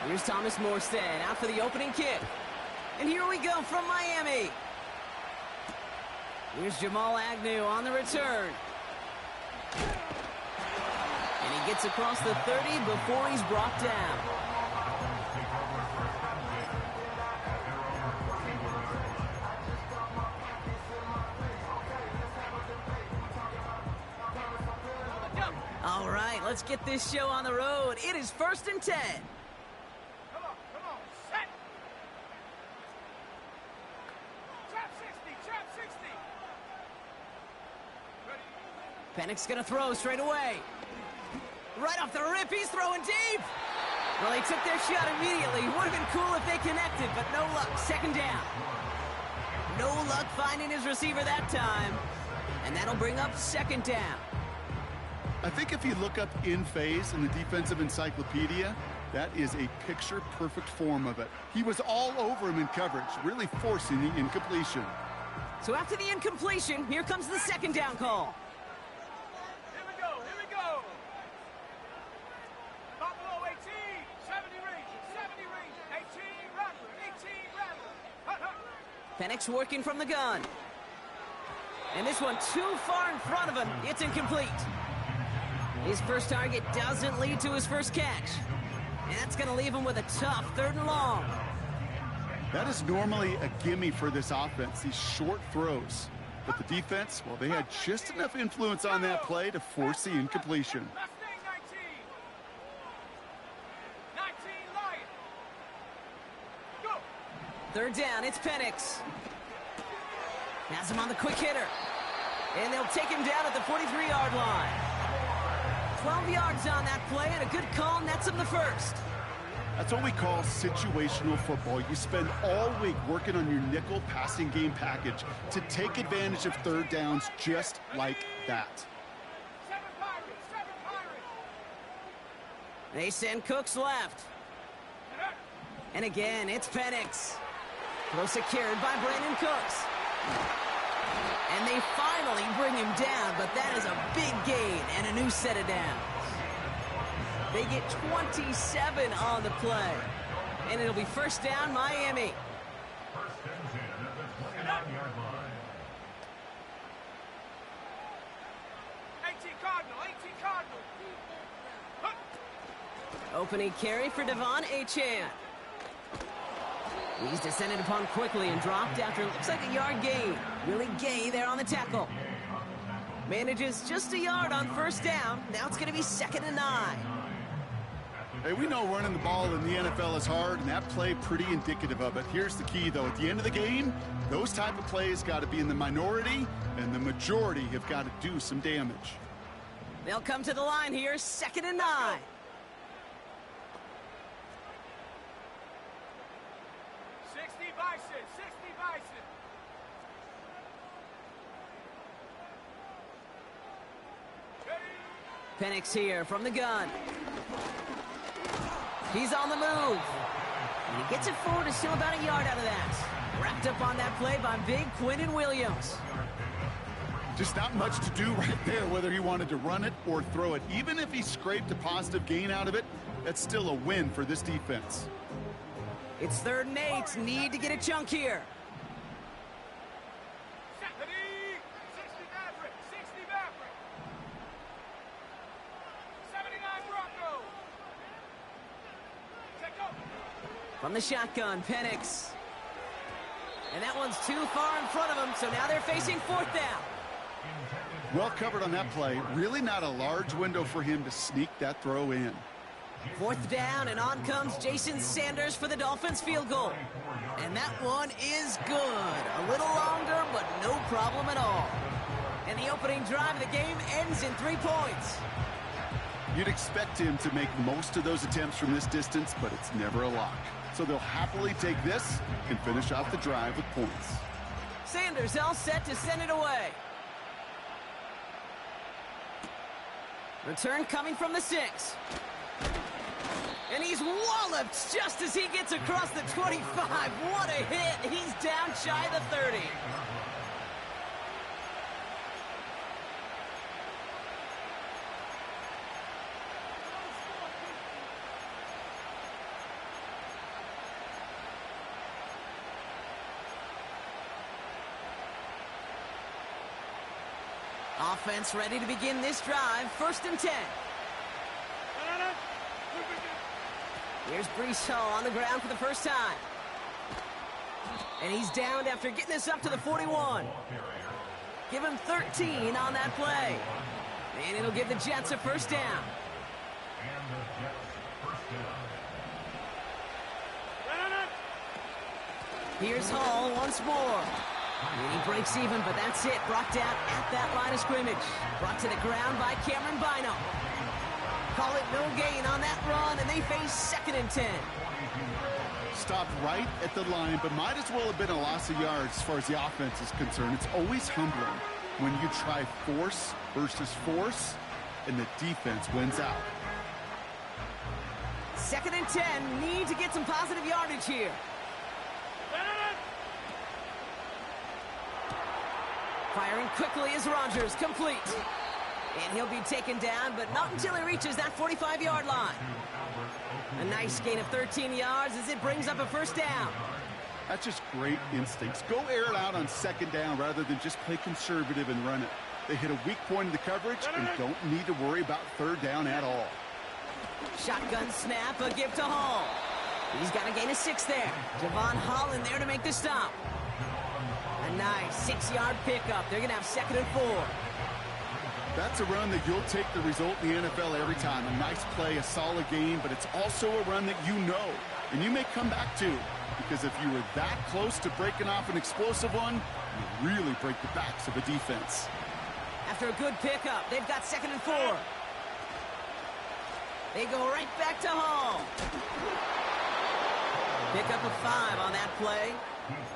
Here's Thomas Morstead out for the opening kick. And here we go from Miami. Here's Jamal Agnew on the return. And he gets across the 30 before he's brought down. All right, let's get this show on the road. It is 1st and 10. Come on, set. Trap 60, trap 60. Ready? Penix gonna throw straight away. Right off the rip, he's throwing deep. Well, they took their shot immediately. Would have been cool if they connected, but no luck. 2nd down. No luck finding his receiver that time. And that'll bring up 2nd down. I think if you look up in phase in the defensive encyclopedia, that is a picture-perfect form of it. He was all over him in coverage, really forcing the incompletion. So after the incompletion, here comes the 2nd down call. Here we go, here we go. Buffalo 18, 70 range, 18 Rattler, 18 Rattler. Hut, hut. Penix working from the gun. And this one too far in front of him. It's incomplete. His first target doesn't lead to his first catch. And that's going to leave him with a tough 3rd and long. That is normally a gimme for this offense, these short throws. But the defense, well, they had just enough influence on that play to force the incompletion. Last thing, 19 Lion. Go. 3rd down, it's Penix. Has him on the quick hitter. And they'll take him down at the 43-yard line. 12 yards on that play, and a good call nets him the 1st. That's what we call situational football. You spend all week working on your nickel passing game package to take advantage of 3rd downs just like that. 7 Pirates. They send Cooks left. And again, it's Penix. Throw secured by Brandon Cooks. And they finally bring him down, but that is a big gain and a new set of downs. They get 27 on the play. And it'll be 1st down, Miami. 1st and 10 at the 29-yard line. 18 Cardinal, 18 Cardinal. Hut. Opening carry for Devon Achane. He's descended upon quickly and dropped after it looks like a yard gain. Really gay there on the tackle. Manages just a yard on 1st down. Now it's going to be 2nd and 9. Hey, we know running the ball in the NFL is hard, and that play pretty indicative of it. Here's the key, though. At the end of the game, those type of plays got to be in the minority, and the majority have got to do some damage. They'll come to the line here, 2nd and 9. 60 Bison, 60 Bison. Ready? Penix here from the gun. He's on the move. And he gets it forward and still about a yard out of that. Wrapped up on that play by big Quinnen Williams. Just not much to do right there, whether he wanted to run it or throw it. Even if he scraped a positive gain out of it, that's still a win for this defense. It's 3rd and 8. Need to get a chunk here. 60 Maverick, 60 Maverick. 79 Bronco. Take over. From the shotgun, Penix. And that one's too far in front of him, so now they're facing 4th down. Well covered on that play. Really not a large window for him to sneak that throw in. 4th down, and on comes Jason Sanders for the Dolphins field goal. And that one is good. A little longer, but no problem at all. And the opening drive of the game ends in 3 points. You'd expect him to make most of those attempts from this distance, but it's never a lock. So they'll happily take this and finish off the drive with points. Sanders all set to send it away. Return coming from the 6. And he's walloped just as he gets across the 25. What a hit. He's down shy of the 30. Offense ready to begin this drive. 1st and 10. Here's Breece Hall on the ground for the first time. And he's downed after getting this up to the 41. Give him 13 on that play. And it'll give the Jets a first down. Here's Hall once more. And he breaks even, but that's it. Brought down at that line of scrimmage. Brought to the ground by Cameron Bynum. Call it no gain on that run, and they face 2nd and 10. Stopped right at the line, but might as well have been a loss of yards as far as the offense is concerned. It's always humbling when you try force versus force, and the defense wins out. 2nd and 10. Need to get some positive yardage here. Firing quickly is Rodgers, complete. And he'll be taken down, but not until he reaches that 45-yard line. A nice gain of 13 yards as it brings up a first down. That's just great instincts. Go air it out on 2nd down rather than just play conservative and run it. They hit a weak point in the coverage and don't need to worry about 3rd down at all. Shotgun snap, a give to Hall. He's got a gain of 6 there. Javon Holland there to make the stop. A nice 6-yard pickup. They're going to have 2nd and 4. That's a run that you'll take the result in the NFL every time. A nice play, a solid game, but it's also a run that you know, and you may come back to, because if you were that close to breaking off an explosive one, you really break the backs of a defense. After a good pickup, they've got 2nd and 4. They go right back to Hall. Pick up a 5 on that play,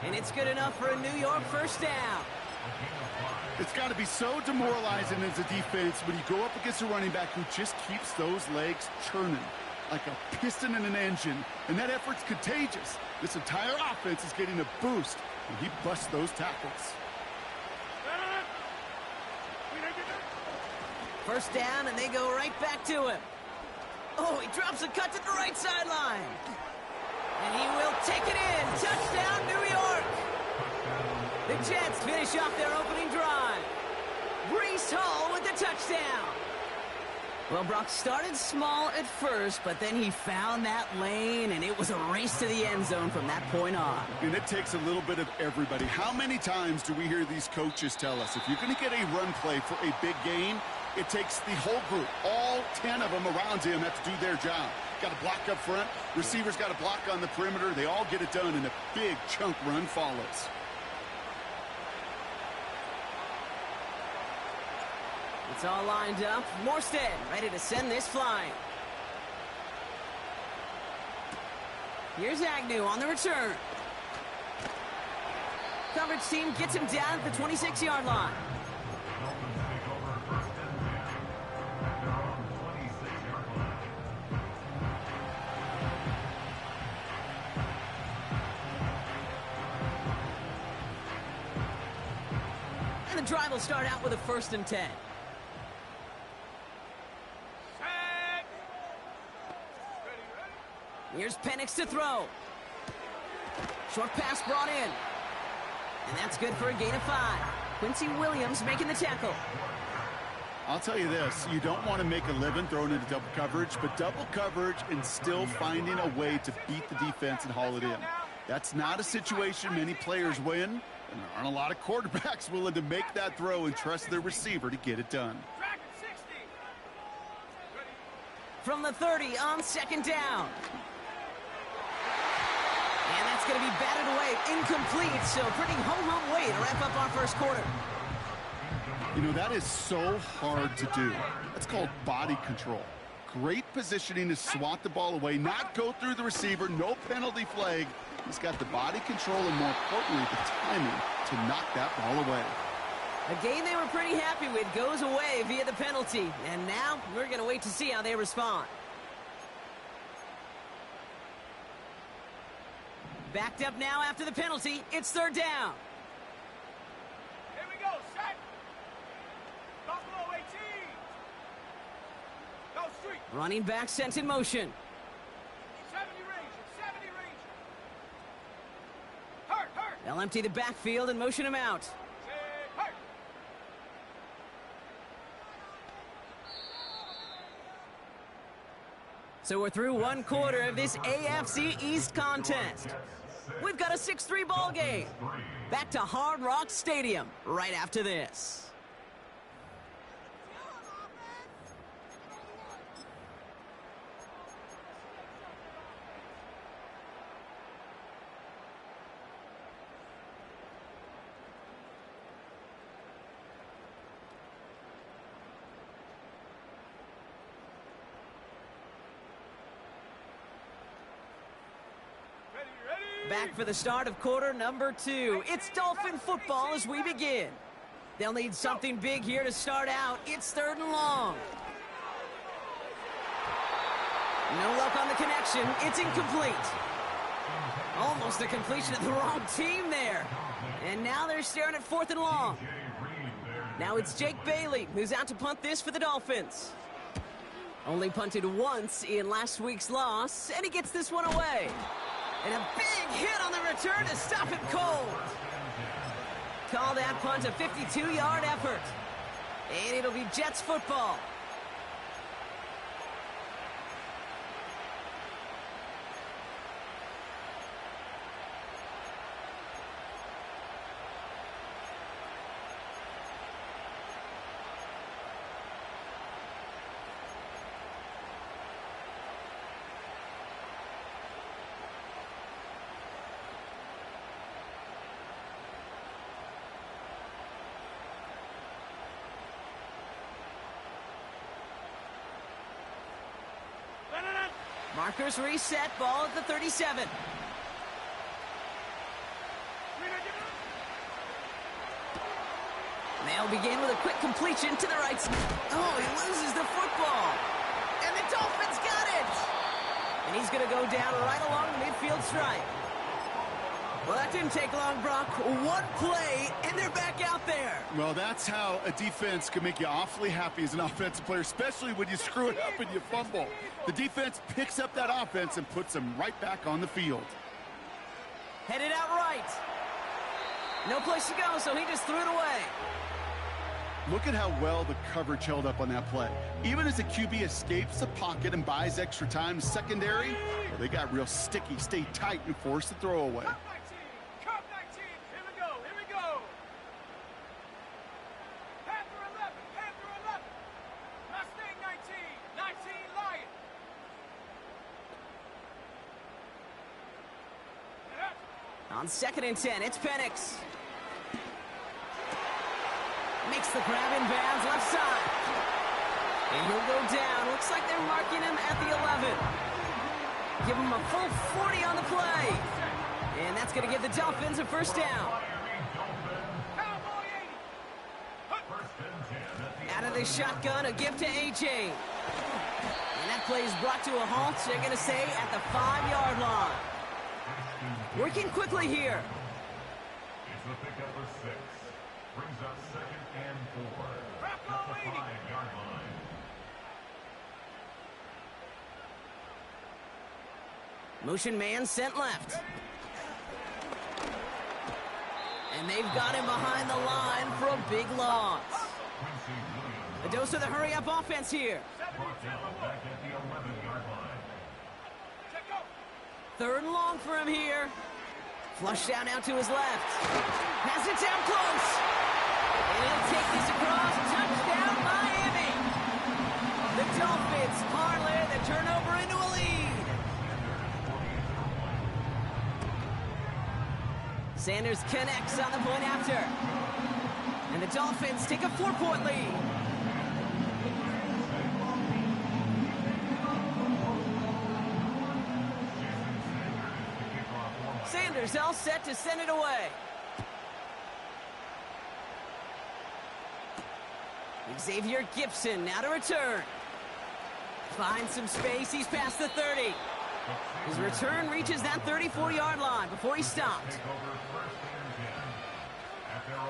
and it's good enough for a New York first down. It's got to be so demoralizing as a defense when you go up against a running back who just keeps those legs churning like a piston in an engine, and that effort's contagious. This entire offense is getting a boost, and he busts those tackles. First down, and they go right back to him. Oh, he drops a cut to the right sideline. And he will take it in. Touchdown, New York. The Jets finish off their opening drive. Breece Hall with the touchdown. Well, Brock started small at first, but then he found that lane, and it was a race to the end zone from that point on. And it takes a little bit of everybody. How many times do we hear these coaches tell us, if you're going to get a run play for a big gain, it takes the whole group, all 10 of them around him have to do their job. Got to block up front. Receivers got to block on the perimeter. They all get it done, and a big chunk run follows. It's all lined up. Morstead ready to send this flying. Here's Agnew on the return. Coverage team gets him down at the 26-yard line. And the drive will start out with a 1st and 10. Here's Penix to throw. Short pass brought in. And that's good for a gain of 5. Quincy Williams making the tackle. I'll tell you this, you don't want to make a living throwing into double coverage, but double coverage and still finding a way to beat the defense and haul it in. That's not a situation many players win, and there aren't a lot of quarterbacks willing to make that throw and trust their receiver to get it done. From the 30 on 2nd down. And that's going to be batted away, incomplete, so pretty home way to wrap up our first quarter. You know, that is so hard to do. That's called body control. Great positioning to swat the ball away, not go through the receiver, no penalty flag. He's got the body control and, more importantly, the timing to knock that ball away. A game they were pretty happy with goes away via the penalty. And now we're going to wait to see how they respond. Backed up now after the penalty. It's third down. Here we go, set. Buffalo 18. Go street. Running back sent in motion. 70 range, 70 range. Hurt. They'll empty the backfield and motion him out. Hurt. So we're through one quarter of this AFC East contest. We've got a 6-3 ball game. Back to Hard Rock Stadium right after this. Back for the start of quarter number 2. It's Dolphin football as we begin. They'll need something big here to start out. It's third and long. No luck on the connection. It's incomplete. Almost a completion of the wrong team there. And now they're staring at fourth and long. Now it's Jake Bailey who's out to punt this for the Dolphins. Only punted once in last week's loss, and he gets this one away. And a big hit on the return to stop it cold. Call that punt a 52-yard effort. And it'll be Jets football. Markers reset, ball at the 37. They'll begin with a quick completion to the right side. Oh, he loses the football. And the Dolphins got it. And he's going to go down right along the midfield stripe. Well, that didn't take long, Brock. One play, and they're back out there. Well, that's how a defense can make you awfully happy as an offensive player, especially when you screw it up and you fumble. The defense picks up that offense and puts them right back on the field. Headed out right. No place to go, so he just threw it away. Look at how well the coverage held up on that play. Even as the QB escapes the pocket and buys extra time, secondary, well, they got real sticky, stayed tight, and forced the throw away. Cup 19, here we go. Panther 11, Mustang 19 Lion. On 2nd and 10, it's Penix. Makes the grab in bounds left side. And he'll go down. Looks like they're marking him at the 11. Give him a full 40 on the play. And that's going to give the Dolphins a first down. Out of the shotgun, a give to A.J. And that play is brought to a halt, they're going to say, at the 5-yard line. Working quickly here. It's the pickup of 6. Brings up 2nd and 4. At the 5-yard line. Motion man sent left. And they've got him behind the line for a big loss. A dose of the hurry-up offense here. Brought down back at the 11-yard line. 3rd and long for him here. Flush down out to his left. Has it down close. And he'll take this across. Touchdown, Miami. The Dolphins parlay the turnover into a lead. Sanders connects on the point after. And the Dolphins take a 4-point lead. defenders all set to send it away. Xavier Gipson now to return. Finds some space. He's past the 30. His return reaches that 34-yard line before he stopped. Take over first and 10 at their own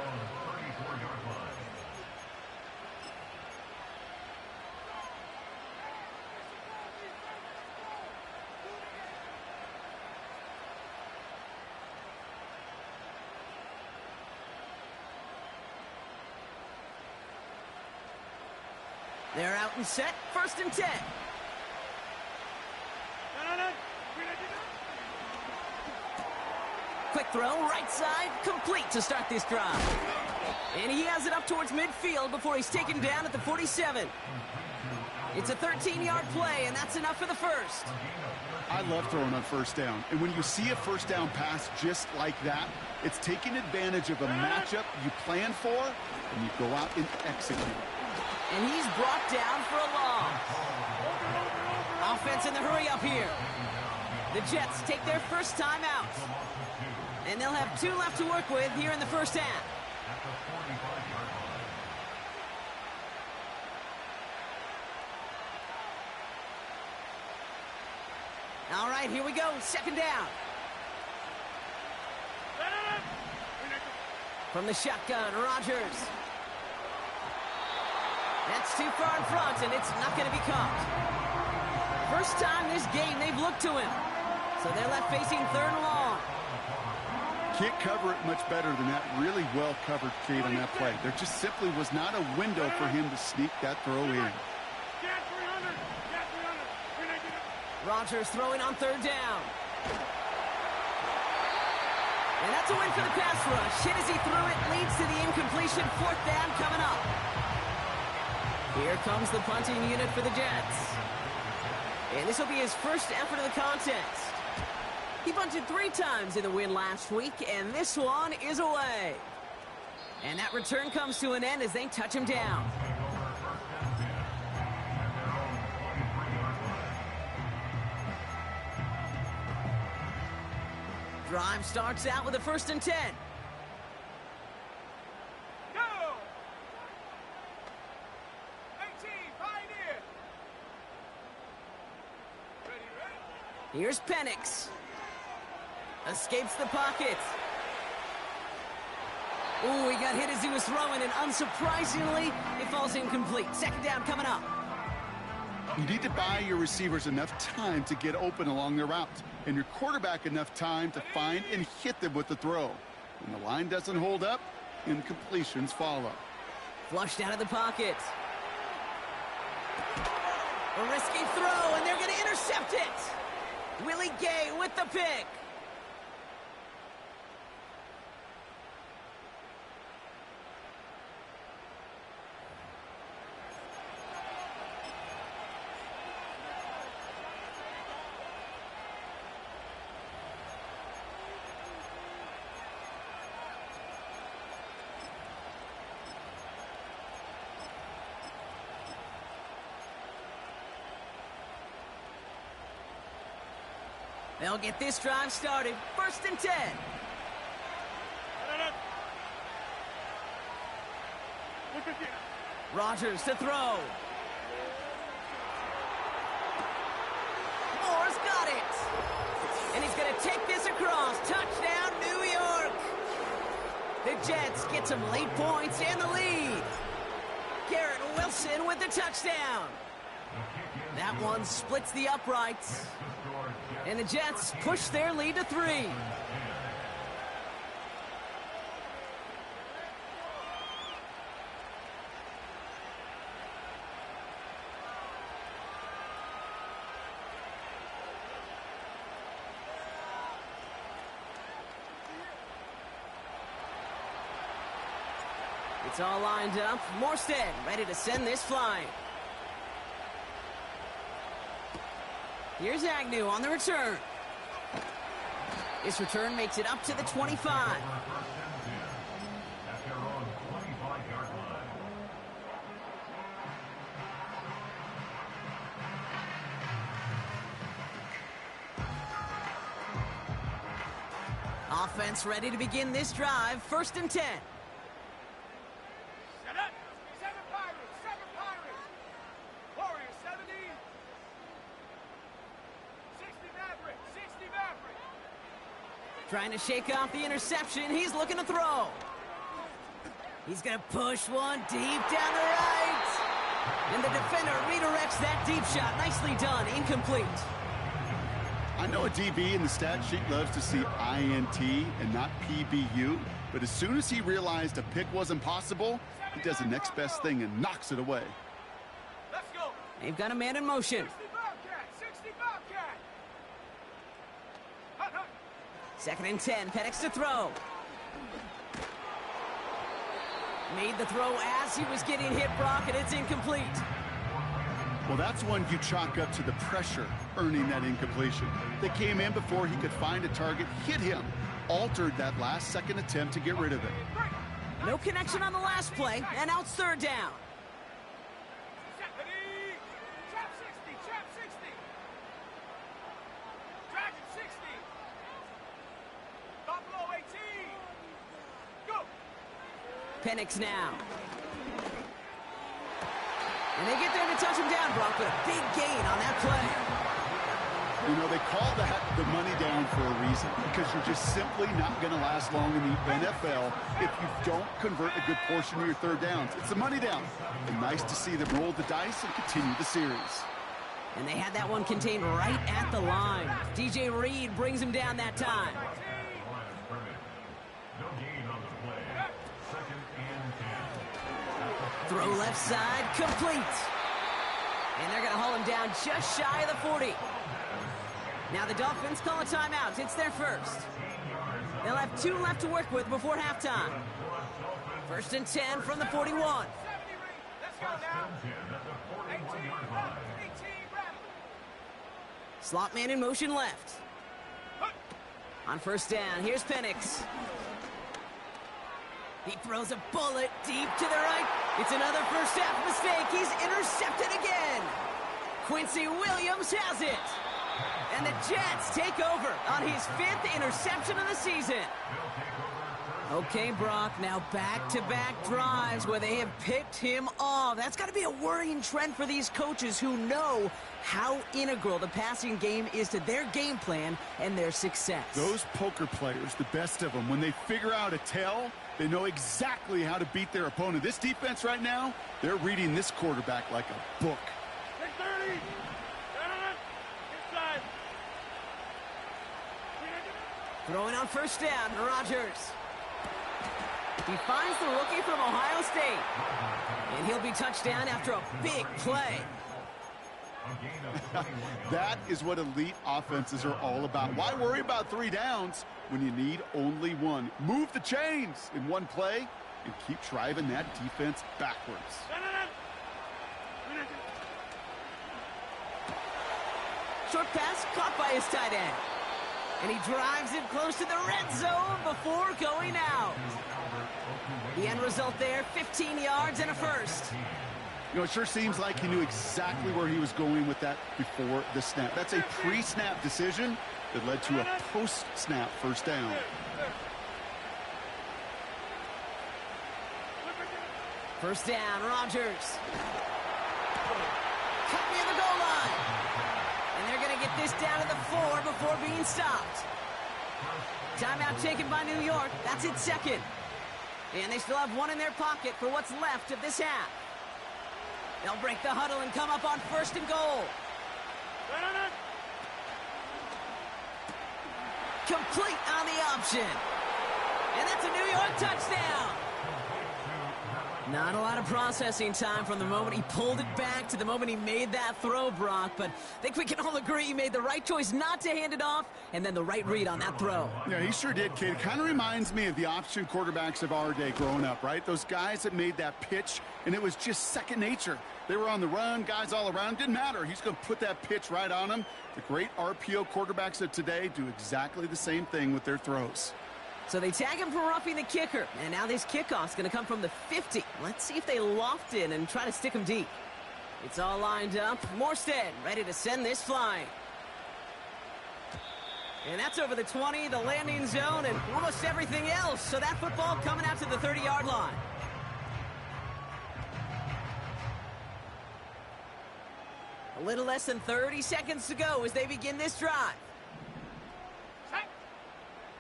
34-yard line. They're out and set. First and 10. Quick throw, right side, complete to start this drive. And he has it up towards midfield before he's taken down at the 47. It's a 13-yard play, and that's enough for the first. I love throwing on first down. And when you see a first down pass just like that, it's taking advantage of a matchup you plan for, and you go out and execute. And he's brought down for a loss. Offense in the hurry up here. The Jets take their first time out. And they'll have 2 left to work with here in the first half. All right, here we go. Second down. From the shotgun, Rodgers. That's too far in front, and it's not going to be caught. First time this game they've looked to him. So they're left facing third and long. Can't cover it much better than that really well-covered Cade on that play. There just simply was not a window for him to sneak that throw in. Rodgers throwing on third down. And that's a win for the pass rush. Hit as he threw it, leads to the incompletion. Fourth down coming up. Here comes the punting unit for the Jets. And this will be his first effort of the contest. He punted 3 times in the win last week, and this one is away. And that return comes to an end as they touch him down. Drive starts out with a first and 10. Go! 18, Pioneer! Ready? Here's Penix. Escapes the pocket. Ooh, he got hit as he was throwing, and unsurprisingly, it falls incomplete. Second down coming up. You need to buy your receivers enough time to get open along their route, and your quarterback enough time to find and hit them with the throw. When the line doesn't hold up, incompletions follow. Flushed out of the pocket. A risky throw, and they're going to intercept it. Willie Gay with the pick. They'll get this drive started. First and 10. Rodgers to throw. Moore's got it. And he's going to take this across. Touchdown, New York. The Jets get some late points and the lead. Garrett Wilson with the touchdown. That one splits the uprights. And the Jets push their lead to 3. It's all lined up. Morstead ready to send this flying. Here's Agnew on the return. This return makes it up to the 25. Offense ready to begin this drive. 1st and 10. Set up. 7 Pirates. 7 Pirates. Warriors 70. 60 Maverick. 60 Maverick. Trying to shake off the interception. He's looking to throw. He's going to push one deep down the right. And the defender redirects that deep shot. Nicely done. Incomplete. I know a DB in the stat sheet loves to see INT and not PBU, but as soon as he realized a pick wasn't possible, he does the next best thing and knocks it away. Let's go. They've got a man in motion. 60 Bobcat. 60 Bobcat. Hut, hut. 2nd and 10. Penix to throw. Made the throw as he was getting hit, Brock, and it's incomplete. Well, that's one you chalk up to the pressure earning that incompletion. They came in before he could find a target, hit him, altered that last-second attempt to get rid of it. No connection on the last play, and now it's 3rd down. Ready. Trap 60. Trap 60. Dragon 60. Buffalo 18. Go. Penix now. And they get there to touch him down, Brock, but a big gain on that play. You know, they call that the money down for a reason, because you're just simply not going to last long in the NFL if you don't convert a good portion of your 3rd downs. It's the money down. And nice to see them roll the dice and continue the series. And they had that one contained right at the line. DJ Reed brings him down that time. No gain on the play. 2nd and 10. Throw left side, complete. And they're going to haul him down just shy of the 40. Now the Dolphins call a timeout. It's their first. They'll have 2 left to work with before halftime. 1st and 10 from the 41. 70 ring. Let's go now. 18 rattle. 18 rattle. Slot man in motion left. On 1st down, here's Penix. He throws a bullet deep to the right. It's another first half mistake. He's intercepted again. Quincy Williams has it. And the Jets take over on his 5th interception of the season. Okay, Brock, now back-to-back drives where they have picked him off. That's got to be a worrying trend for these coaches who know how integral the passing game is to their game plan and their success. Those poker players, the best of them, when they figure out a tell, they know exactly how to beat their opponent. This defense right now, they're reading this quarterback like a book. 30. Inside. Throwing on 1st down, Rodgers. He finds the rookie from Ohio State. And he'll be touched down after a big play. That is what elite offenses are all about. Why worry about 3 downs when you need only 1? Move the chains in 1 play and keep driving that defense backwards. Short pass caught by his tight end. And he drives it close to the red zone before going out. The end result there, 15 yards and a first. You know, it sure seems like he knew exactly where he was going with that before the snap. That's a pre-snap decision that led to a post-snap first down. First down, Rodgers. Cut near the goal line. And they're going to get this down to the 4 before being stopped. Timeout taken by New York. That's its 2nd. And they still have 1 in their pocket for what's left of this half. They'll break the huddle and come up on 1st and goal. Complete on the option. And that's a New York touchdown. Not a lot of processing time from the moment he pulled it back to the moment he made that throw, Brock. But I think we can all agree he made the right choice not to hand it off and then the right read on that throw. Yeah, he sure did, kid. It kind of reminds me of the option quarterbacks of our day growing up, right? Those guys that made that pitch, and it was just second nature. They were on the run, guys all around. Didn't matter. He's going to put that pitch right on them. The great RPO quarterbacks of today do exactly the same thing with their throws. So they tag him for roughing the kicker. And now this kickoff's going to come from the 50. Let's see if they loft in and try to stick him deep. It's all lined up. Morstead ready to send this flying. And that's over the 20, the landing zone, and almost everything else. So that football coming out to the 30-yard line. A little less than 30 seconds to go as they begin this drive. Set.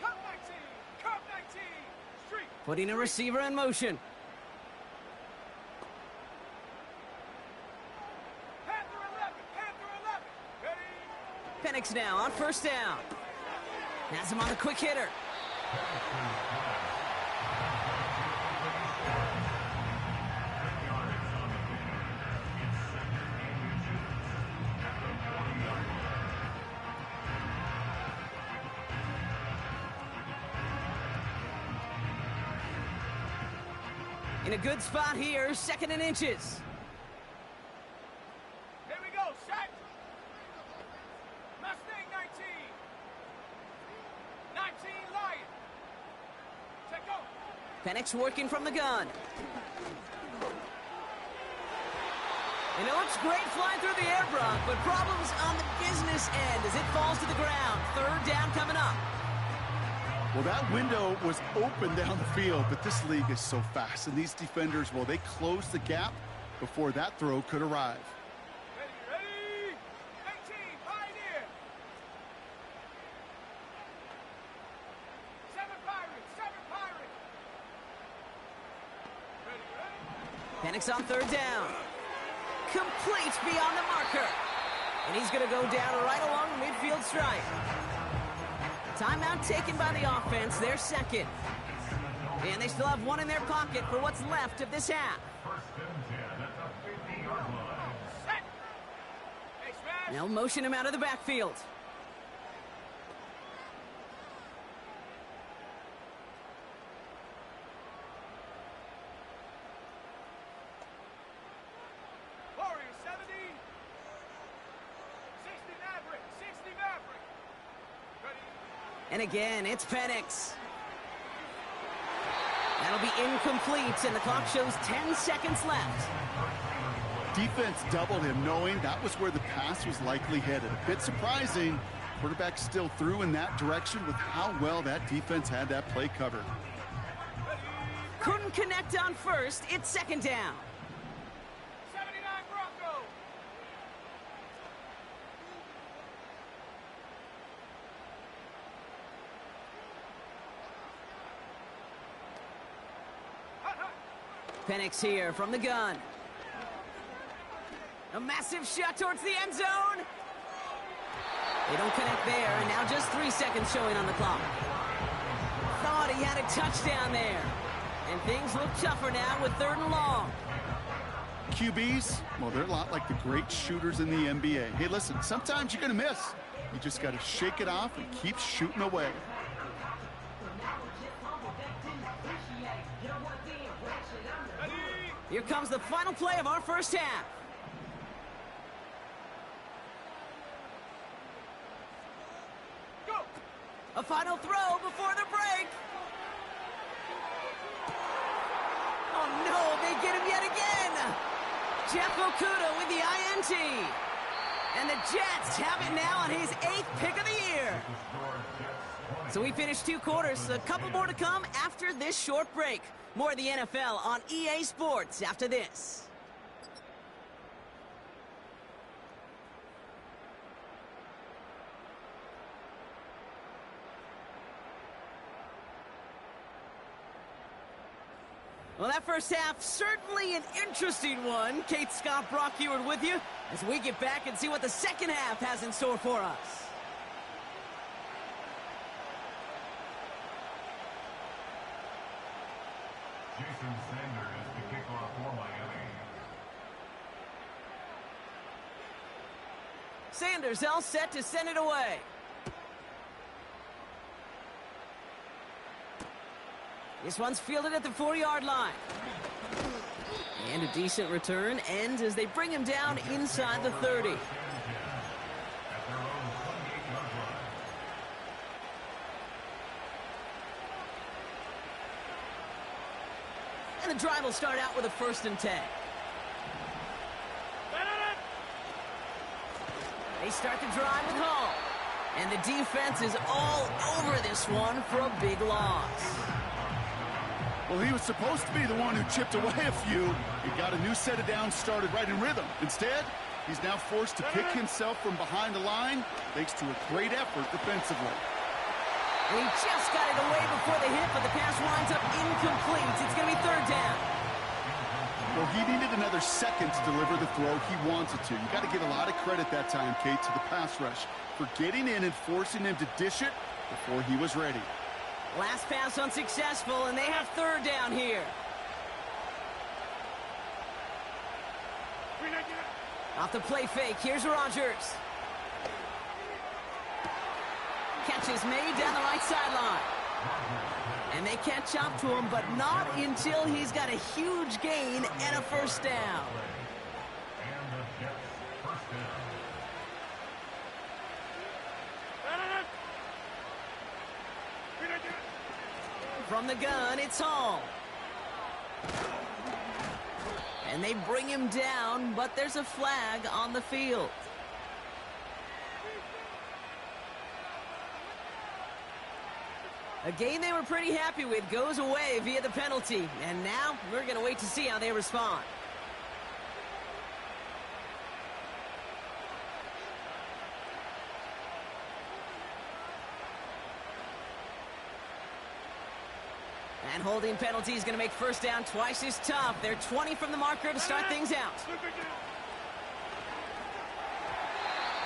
Cut 19. Cut 19. Street. Putting a receiver in motion. Panther 11. Panther 11. Ready. Penix now on first down. Has him on the quick hitter. In a good spot here, 2nd and inches. Here we go. Set. Mustang 19. 19 Lion. Take go. Penix working from the gun. And it looks great flying through the air, Brock, but problems on the business end as it falls to the ground. 3rd down coming up. Well, that window was open down the field, but this league is so fast. And these defenders, well, they closed the gap before that throw could arrive. Ready. 18. Pioneer. 7 Pirates. 7 Pirates. Ready. Penix on 3rd down. Complete beyond the marker. And he's going to go down right along the midfield stripe. Timeout taken by the offense, their 2nd. And they still have one in their pocket for what's left of this half. First and 10 at the 50-yard line. Set. Hey, smash. They'll motion him out of the backfield. Warrior 70. 60 Maverick. 60 Maverick. Ready. And again, it's Penix. That'll be incomplete, and the clock shows 10 seconds left. Defense doubled him, knowing that was where the pass was likely headed. A bit surprising. Quarterback still threw in that direction with how well that defense had that play covered. Couldn't connect on first. It's 2nd down. 79 Bronco. Hut, hut. Penix here from the gun. A massive shot towards the end zone. They don't connect there, and now just 3 seconds showing on the clock. Thought he had a touchdown there. And things look tougher now with 3rd and long. QBs, well, they're a lot like the great shooters in the NBA. Hey, listen, sometimes you're going to miss. You just got to shake it off and keep shooting away. Here comes the final play of our first half. Go. A final throw before the break. Oh, no, they get him yet again. Jeff Okudah with the INT. And the Jets have it now on his 8th pick of the year. So we finished 2 quarters. A couple more to come after this short break. More of the NFL on EA Sports after this. Well, that first half, certainly an interesting one. Kate Scott, Brock Huard with you as we get back and see what the second half has in store for us. Jason Sanders to kick off for Miami. Sanders all set to send it away. This one's fielded at the 4-yard line. And a decent return ends as they bring him down inside the 30. At their own 28-yard line. And the drive will start out with a 1st and 10. They start the drive with Hall. And the defense is all over this one for a big loss. Well, he was supposed to be the one who chipped away a few. He got a new set of downs started right in rhythm. Instead, he's now forced to pick himself from behind the line thanks to a great effort defensively. And he just got it away before the hit, but the pass winds up incomplete. It's going to be third down. Well, he needed another second to deliver the throw he wanted to. You got to give a lot of credit that time, Kate, to the pass rush for getting in and forcing him to dish it before he was ready. Last pass unsuccessful, and they have third down here. Off the play fake, here's Rodgers. Catch is made down the right sideline. And they catch up to him, but not until he's got a huge gain and a first down. From the gun, it's Hall. And they bring him down, but there's a flag on the field. A game they were pretty happy with goes away via the penalty. And now we're going to wait to see how they respond. And holding penalty is going to make first down twice as tough. They're 20 from the marker to start things out.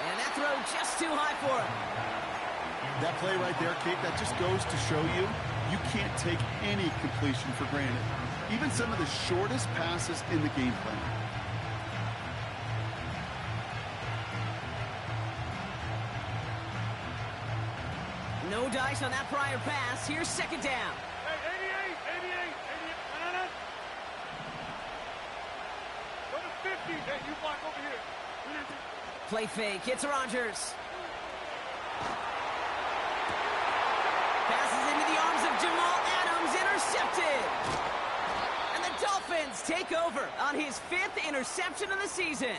And that throw just too high for him. That play right there, Kate, that just goes to show you, you can't take any completion for granted. Even some of the shortest passes in the game plan. No dice on that prior pass. Here's second down. Hey, 88. No. Go to 50. Hey, you block over here. Play fake. It's Rodgers. Passes into the arms of Jamal Adams. Intercepted. And the Dolphins take over on his 5th interception of the season.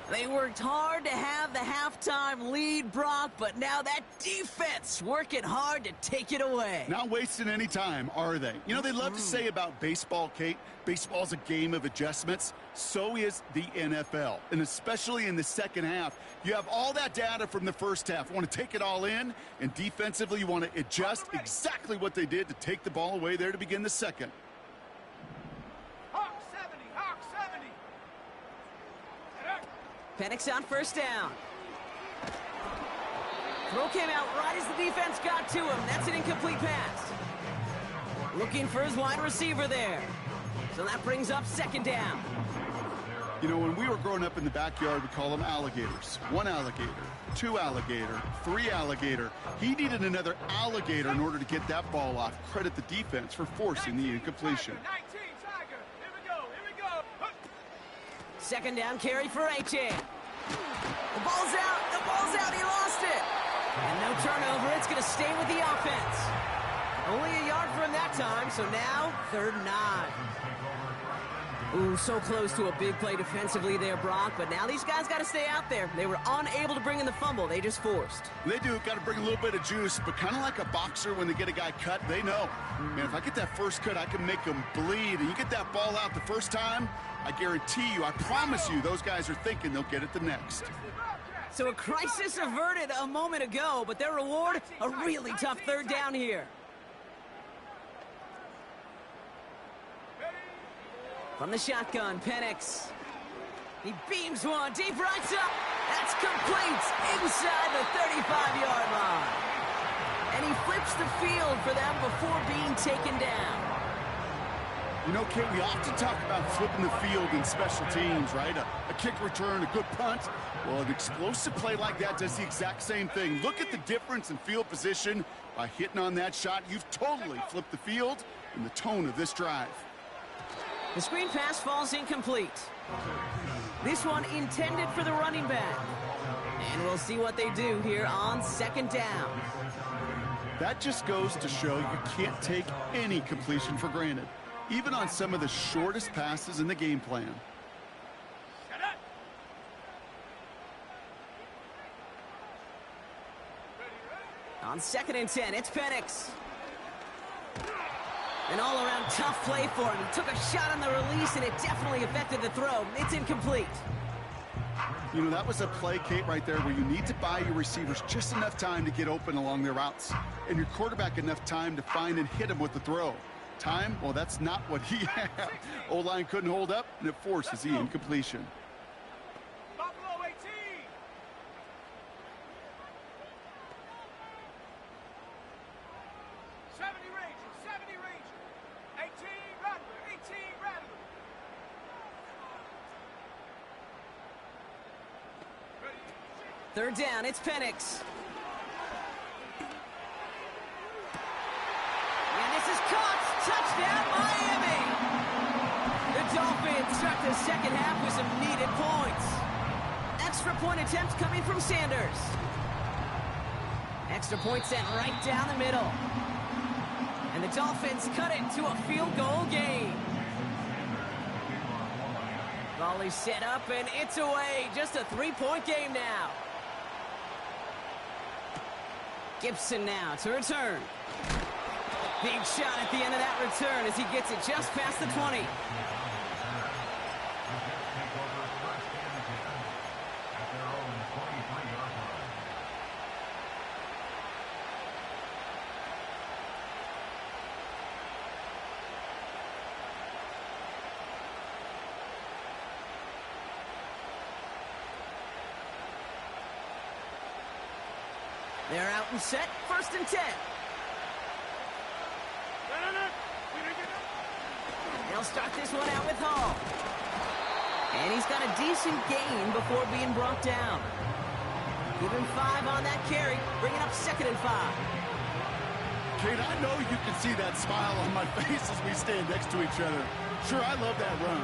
They worked hard to have the halftime lead, Brock, but now that defense working hard to take it away. Not wasting any time, are they? You know, they love to say about baseball, Kate, baseball's a game of adjustments. So is the NFL, and especially in the second half. You have all that data from the first half. You want to take it all in, and defensively you want to adjust exactly what they did to take the ball away there to begin the second. Hawk 70. Penix on first down. Throw came out right as the defense got to him. That's an incomplete pass. Looking for his wide receiver there. So that brings up second down. You know, when we were growing up in the backyard, we call them alligators. 1 alligator, 2 alligator, 3 alligator. He needed another alligator in order to get that ball off. Credit the defense for forcing the incompletion. 19, Tiger. Here we go. Second down carry for Achane. The ball's out, he lost it. And no turnover, it's going to stay with the offense. Only a yard for him that time, so now 3rd and 9. Ooh, so close to a big play defensively there, Brock, but now these guys got to stay out there. They were unable to bring in the fumble. They just forced. They do. Got to bring a little bit of juice, but kind of like a boxer when they get a guy cut, they know. Man, if I get that first cut, I can make them bleed. And you get that ball out the first time, I guarantee you, I promise you, those guys are thinking they'll get it the next. So a crisis averted a moment ago, but their reward, a really tough 3rd down here. From the shotgun, Penix. He beams one deep right side. That's complete inside the 35-yard line. And he flips the field for them before being taken down. You know, Kate, we often talk about flipping the field in special teams, right? A kick return, a good punt. Well, an explosive play like that does the exact same thing. Look at the difference in field position. By hitting on that shot, you've totally flipped the field and the tone of this drive. The screen pass falls incomplete. This one intended for the running back. And we'll see what they do here on 2nd down. That just goes to show you can't take any completion for granted, even on some of the shortest passes in the game plan. On 2nd and 10, it's Penix. An all-around tough play for him. He took a shot on the release, and it definitely affected the throw. It's incomplete. You know, that was a play, Kate, right there where you need to buy your receivers just enough time to get open along their routes, and your quarterback enough time to find and hit him with the throw. Time? Well, that's not what he had. O-line couldn't hold up, and it forces the incompletion. Buffalo 18. '70 Ranger. 18 Rattler. 18 Rattler. Third down, it's Penix. And this is caught. Touchdown, Miami. The Dolphins start the second half with some needed points. Extra point attempt coming from Sanders. Extra point sent right down the middle. And the Dolphins cut it to a field goal game. Volley set up, and it's away. Just a 3-point game now. Gibson now to return. Big shot at the end of that return as he gets it just past the 20. They're out and set, 1st and 10. They'll start this one out with Hall. And he's got a decent gain before being brought down. Give him 5 on that carry, bringing up 2nd and 5. Kate, I know you can see that smile on my face as we stand next to each other. Sure, I love that run.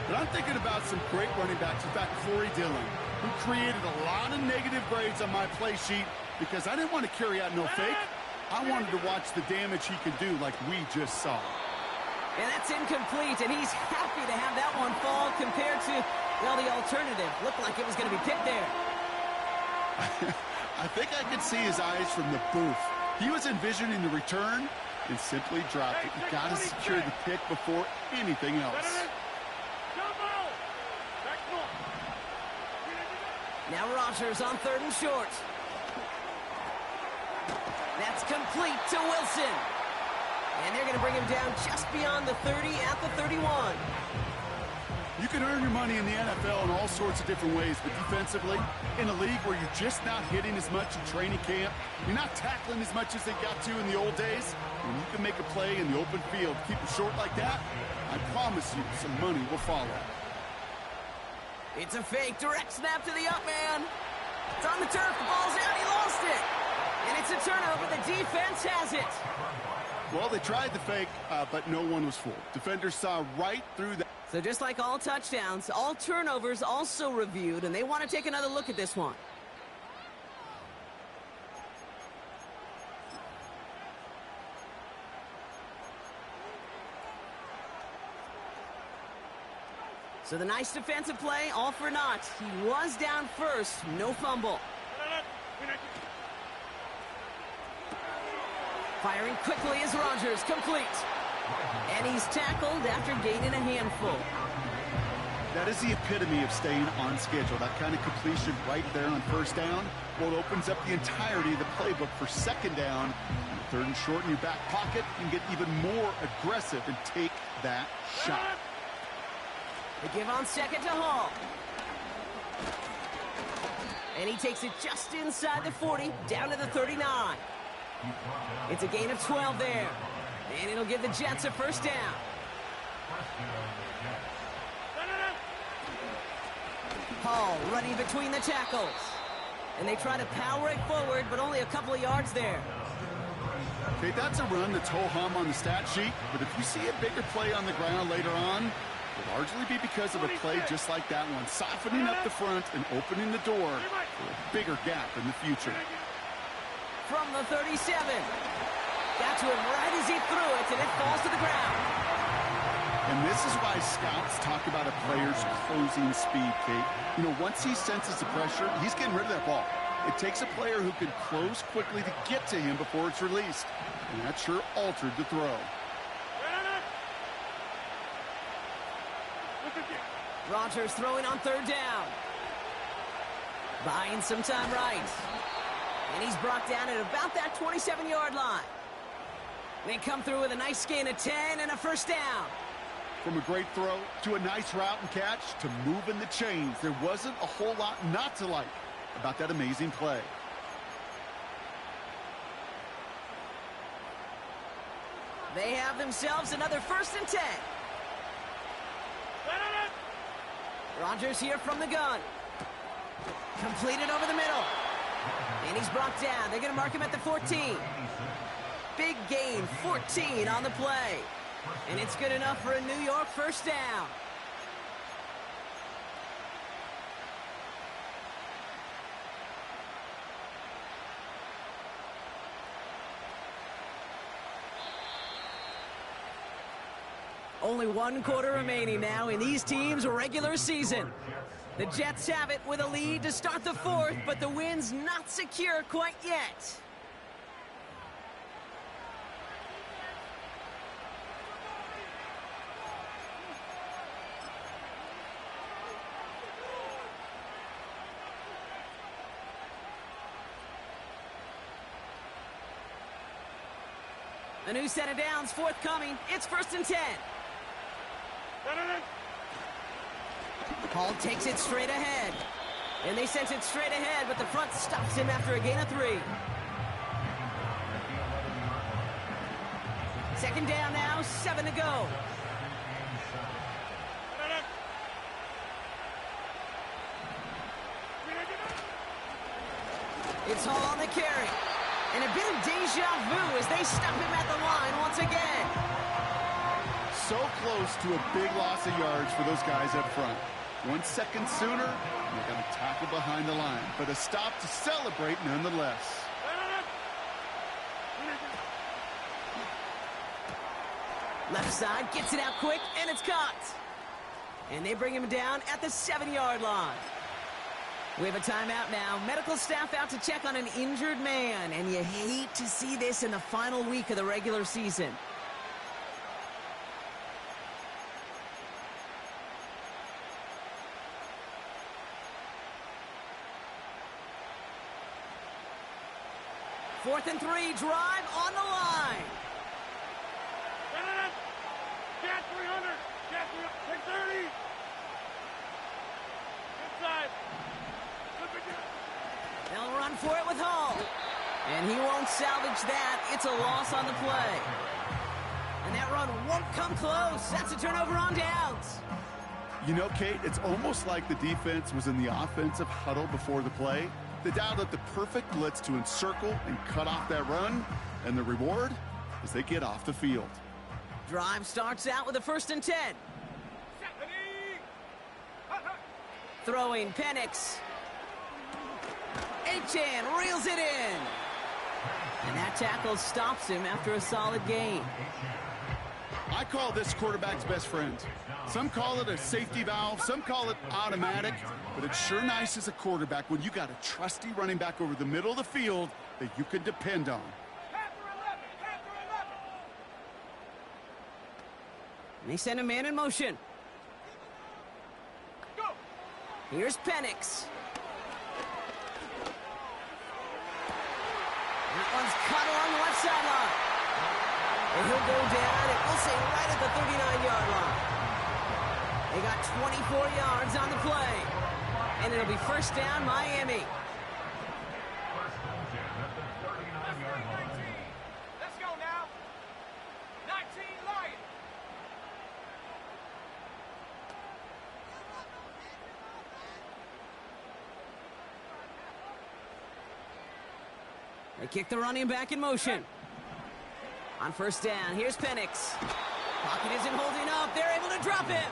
But I'm thinking about some great running backs. In fact, Corey Dillon, who created a lot of negative grades on my play sheet because I didn't want to carry out no fake. I wanted to watch the damage he could do like we just saw. And that's incomplete, and he's happy to have that one fall compared to, well, the alternative. Looked like it was going to be picked there. I think I could see his eyes from the booth. He was envisioning the return and simply dropped it. You got to secure the pick before anything else. Now Rodgers on 3rd and short. That's complete to Wilson. And they're going to bring him down just beyond the 30 at the 31. You can earn your money in the NFL in all sorts of different ways, but defensively, in a league where you're just not hitting as much in training camp, you're not tackling as much as they got to in the old days, when you can make a play in the open field, keep it short like that, I promise you some money will follow. It's a fake, direct snap to the up man. It's on the turf, the ball's out, he lost it. And it's a turnover, the defense has it. Well, they tried the fake, but no one was fooled. Defenders saw right through that. So just like all touchdowns, all turnovers also reviewed, and they want to take another look at this one. So the nice defensive play, all for naught. He was down first, no fumble. Firing quickly is Rodgers, complete. And he's tackled after gaining a handful. That is the epitome of staying on schedule. That kind of completion right there on 1st down. Well, it opens up the entirety of the playbook for 2nd down. 3rd and short in your back pocket. You can get even more aggressive and take that shot. They give on 2nd to Hall. And he takes it just inside the 40, down to the 39. It's a gain of 12 there. And it'll give the Jets a 1st down. Hall running between the tackles. And they try to power it forward, but only a couple of yards there. Okay, that's a run that's ho-hum on the stat sheet, but if you see a bigger play on the ground later on, it'll largely be because of a play just like that one, softening up the front and opening the door for a bigger gap in the future. From the 37. Got to him right as he threw it, and it falls to the ground. And this is why scouts talk about a player's closing speed, Kate. You know, once he senses the pressure, he's getting rid of that ball. it takes a player who can close quickly to get to him before it's released. And that sure altered the throw. Rodgers throwing on third down. Buying some time right. And he's brought down at about that 27-yard line. They come through with a nice gain of 10 and a first down. From a great throw to a nice route and catch to moving the chains, there wasn't a whole lot not to like about that amazing play. They have themselves another 1st and 10. Rodgers here from the gun. Completed over the middle. And he's brought down. They're going to mark him at the 14. Big gain, 14 on the play. And it's good enough for a New York first down. Only 1 quarter remaining now in these teams' regular season. The Jets have it with a lead to start the 4th, but the win's not secure quite yet. A new set of downs forthcoming. It's 1st and 10. Hall takes it straight ahead. And they sent it straight ahead, but the front stops him after a gain of 3. 2nd down now, 7 to go. It's Hall on the carry. And a bit of deja vu as they stop him at the line once again. So close to a big loss of yards for those guys up front. 1 second sooner, they're going to tackle behind the line. But a stop to celebrate nonetheless. Left side gets it out quick, and it's caught. And they bring him down at the 7-yard line. We have a timeout now. Medical staff out to check on an injured man. And you hate to see this in the final week of the regular season. Fourth and 3, drive on the line. Cat 300. Cat 330. Inside. They'll run for it with Hall. And he won't salvage that. It's a loss on the play. And that run won't come close. That's a turnover on downs. You know, Kate, it's almost like the defense was in the offensive huddle before the play. They dialed up the perfect blitz to encircle and cut off that run. And the reward is they get off the field. Drive starts out with a 1st and 10. Throwing Penix. Achane reels it in. And that tackle stops him after a solid gain. I call this quarterback's best friend. Some call it a safety valve, some call it automatic, but it's sure nice as a quarterback when you got a trusty running back over the middle of the field that you can depend on. And they send a man in motion. Here's Penix. That one's caught along the left sideline. And he'll go down, and we'll say right at the 39-yard line. They got 24 yards on the play. And it'll be first down, Miami. First and 10 at the 39-yard line. Let's go now. 19 Lions. They kick the running back in motion. On first down, here's Penix. Pocket isn't holding up. They're able to drop him.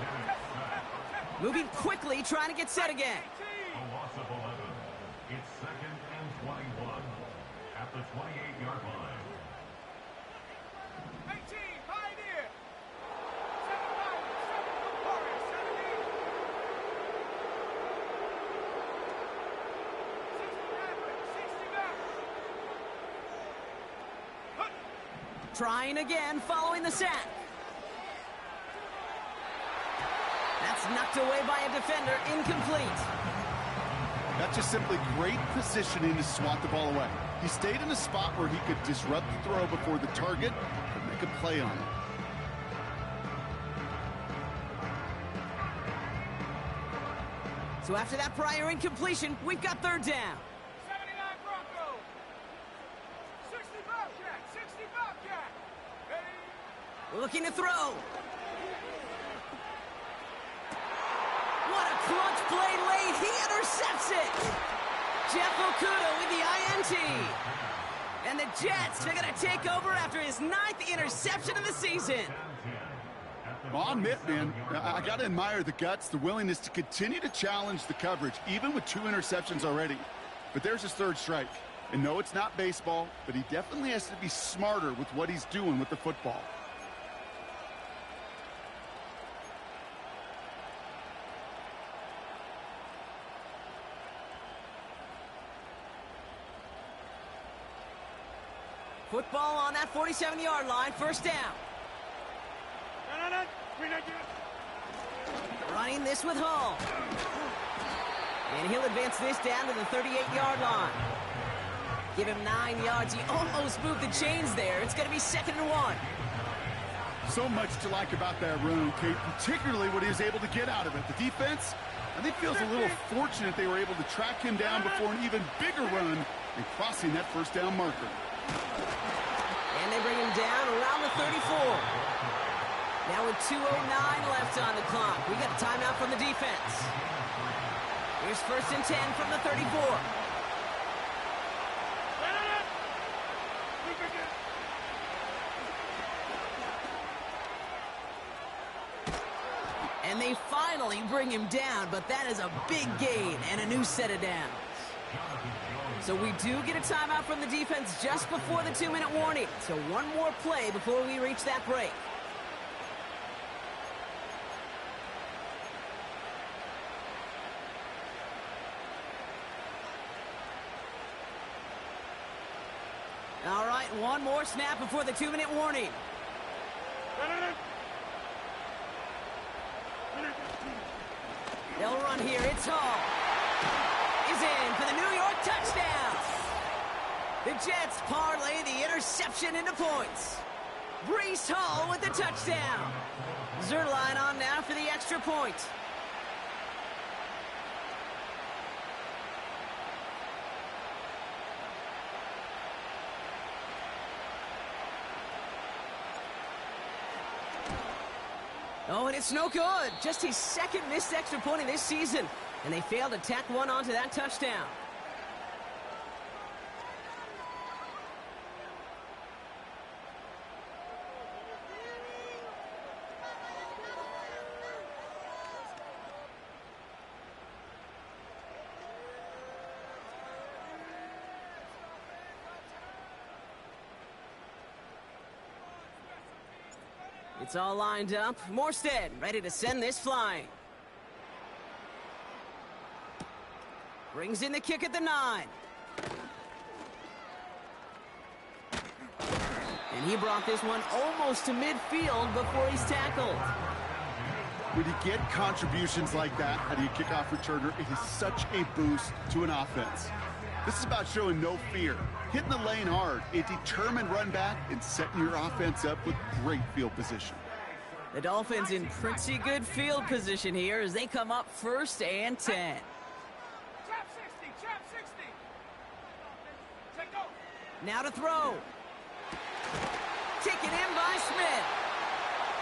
Moving quickly, trying to get set again. A loss of 11. It's 2nd and 21 at the 28-yard line. 18 Pioneer. 7 Pioneer. 7 Warrior. 7 Eagle. 16 Mavericks. Trying again following the sack. That's knocked away by a defender, incomplete. That's just simply great positioning to swat the ball away. He stayed in a spot where he could disrupt the throw before the target and make a play on it. So after that prior incompletion, we've got third down. 79 Broncos. 60 Bobcat. 60 Bobcat. Ready? Looking to throw. What a clutch play late. He intercepts it. Jeff Okudah with the INT. And the Jets are going to take over after his 9th interception of the season. I'll admit, man, I got to admire the guts, the willingness to continue to challenge the coverage, even with 2 interceptions already. But there's his 3rd strike. And no, it's not baseball, but he definitely has to be smarter with what he's doing with the football. Football on that 47-yard line, first down. Running this with Hall. And he'll advance this down to the 38-yard line. Give him 9 yards. He almost moved the chains there. It's going to be 2nd and 1. So much to like about that run, Kate, particularly what he was able to get out of it. The defense, I think, feels a little fortunate they were able to track him down before an even bigger run and crossing that first down marker. And they bring him down around the 34. Now with 2:09 left on the clock, we got a timeout from the defense. Here's 1st and 10 from the 34. And they finally bring him down, but that is a big gain and a new set of downs. So we do get a timeout from the defense just before the 2-minute warning. So one more play before we reach that break. All right, one more snap before the 2-minute warning. They'll run here. It's Hall. He's in for the New York touchdown. The Jets parlay the interception into points. Breece Hall with the touchdown. Zuerlein on now for the extra point. Oh, and it's no good. Just his 2nd missed extra point of this season. And they failed to tack one onto that touchdown. It's all lined up. Morstead ready to send this flying. Brings in the kick at the 9. And he brought this one almost to midfield before he's tackled. When you get contributions like that out of your kickoff returner, it is such a boost to an offense. This is about showing no fear, hitting the lane hard, a determined run back, and setting your offense up with great field position. The Dolphins in pretty good field position here as they come up 1st and 10. Trap 60, trap 60. Take go. Now to throw. Taken in by Smith.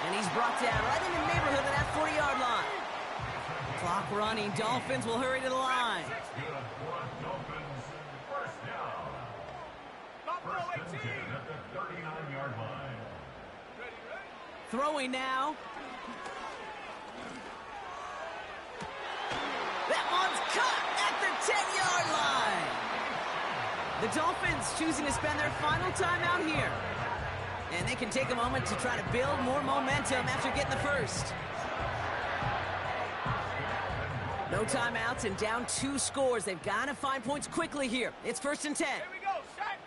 And he's brought down right in the neighborhood of that 40-yard line. Clock running. Dolphins will hurry to the line. Dolphins, first down. Buffalo 18. At the 39-yard line. Ready, ready. Throwing now. That one's cut at the 10-yard line. The Dolphins choosing to spend their final timeout here. And they can take a moment to try to build more momentum after getting the first. No timeouts and down 2 scores. They've got to find points quickly here. It's 1st and 10. Here we go. Set.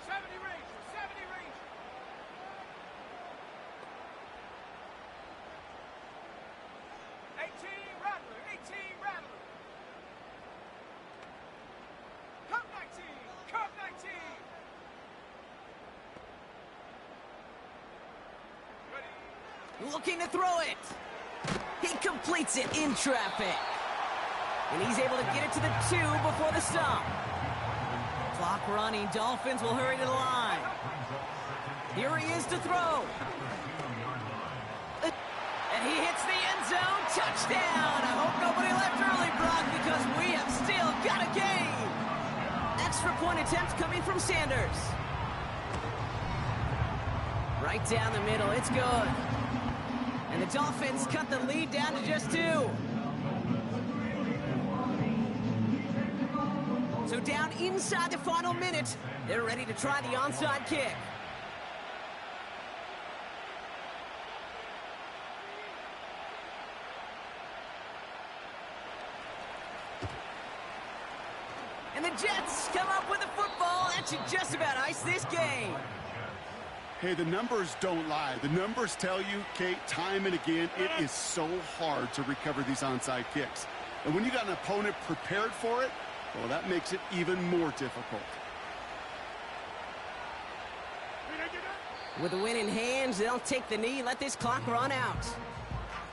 70 range. 70 range. looking to throw it. He completes it in traffic. And he's able to get it to the 2 before the stop. Clock running. Dolphins will hurry to the line. Here he is to throw. And he hits the end zone. Touchdown. I hope nobody left early, Brock, because we have still got a game. Extra point attempt coming from Sanders. Right down the middle. It's good. And the Dolphins cut the lead down to just 2. So down inside the final minute, they're ready to try the onside kick. And the Jets come up with a football that should just about ice this game. Hey, the numbers don't lie. The numbers tell you, Kate, time and again, it is so hard to recover these onside kicks. And when you got an opponent prepared for it, well, that makes it even more difficult. With the win in hands, they'll take the knee, let this clock run out.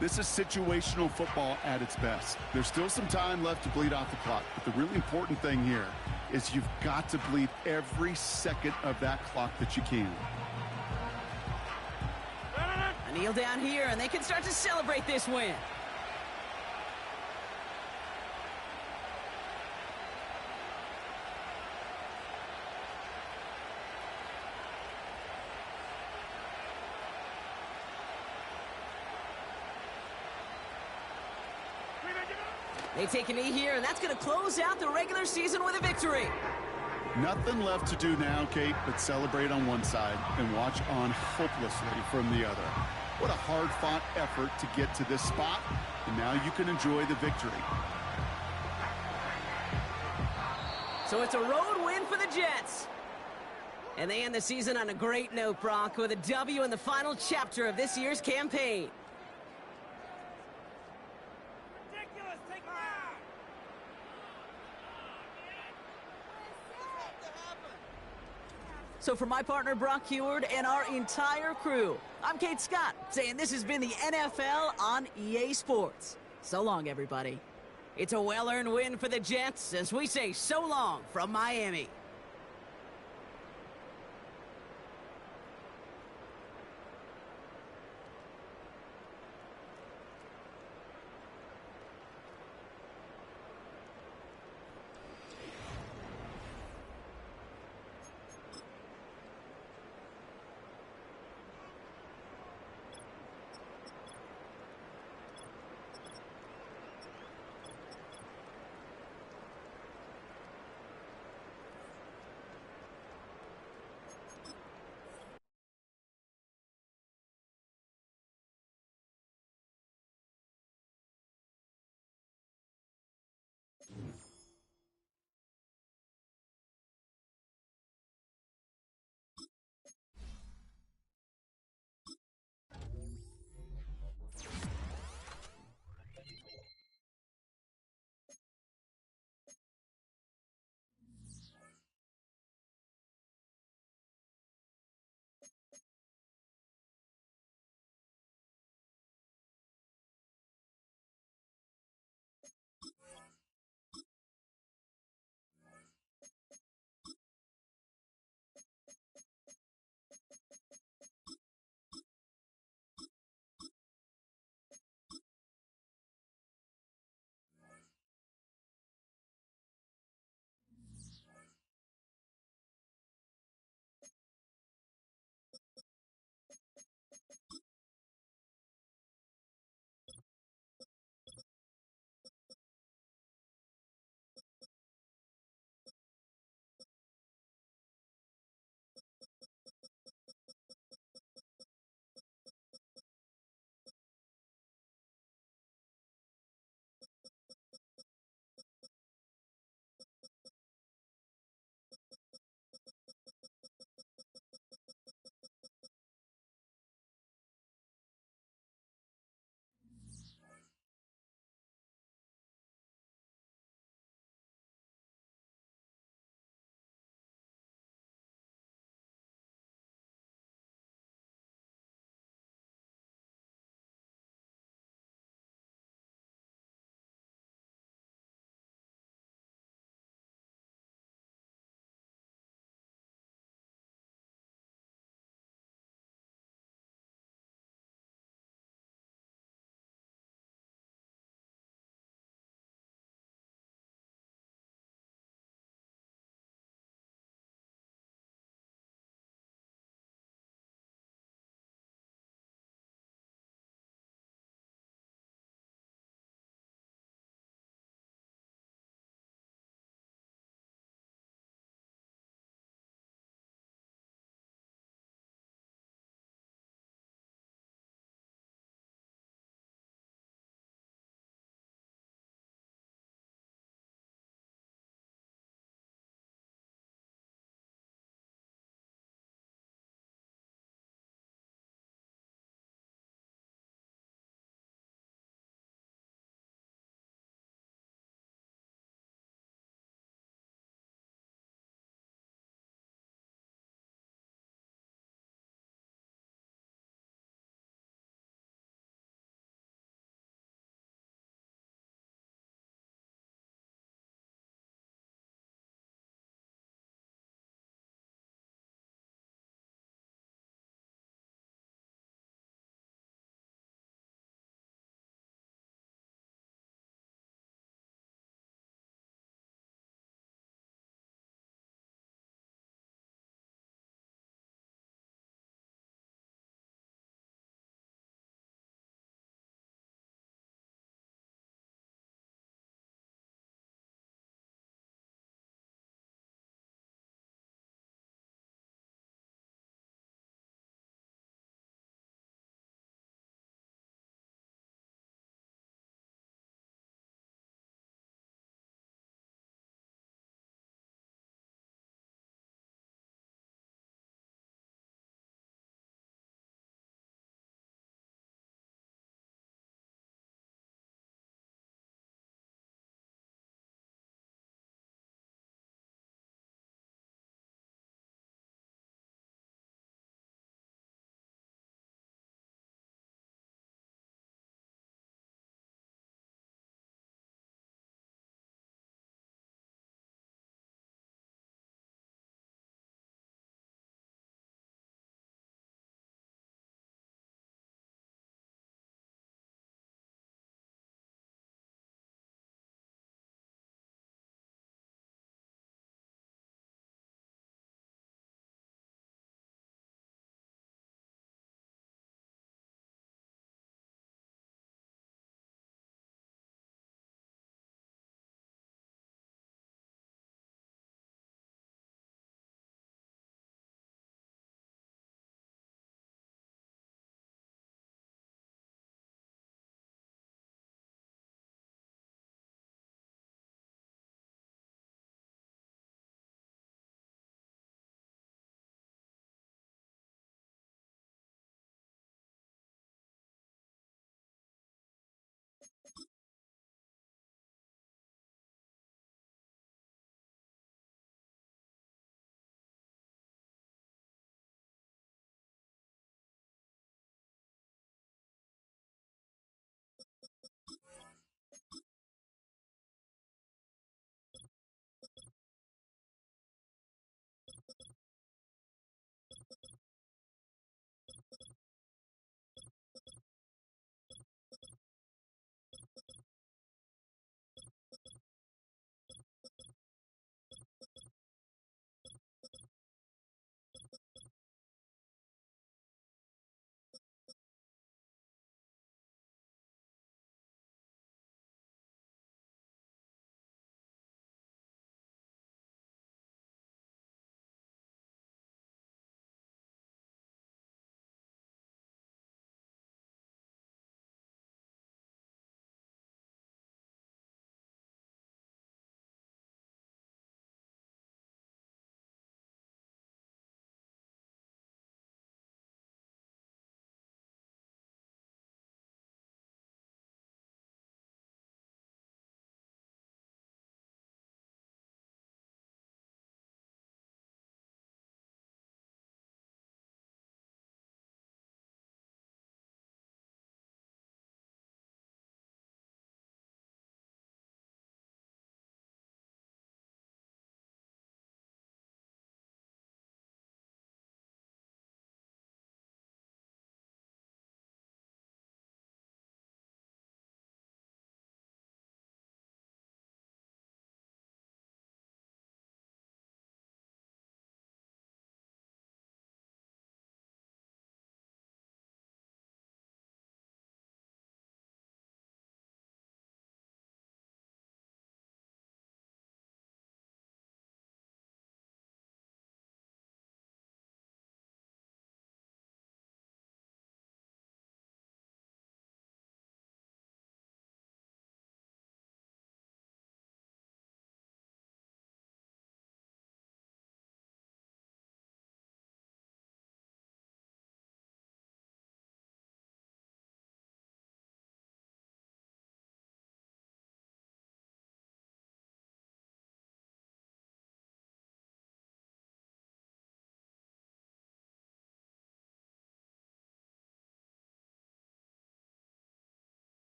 This is situational football at its best. There's still some time left to bleed off the clock, but the really important thing here is you've got to bleed every second of that clock that you can. A kneel down here, and they can start to celebrate this win. They take a knee here, and that's going to close out the regular season with a victory. Nothing left to do now, Kate, but celebrate on one side and watch on hopelessly from the other. What a hard-fought effort to get to this spot, and now you can enjoy the victory. So it's a road win for the Jets. And they end the season on a great note, Brock, with a W in the final chapter of this year's campaign. Ridiculous. Take it out. So for my partner, Brock Heward, and our entire crew, I'm Kate Scott, saying this has been the NFL on EA Sports. So long, everybody. It's a well-earned win for the Jets as we say so long from Miami.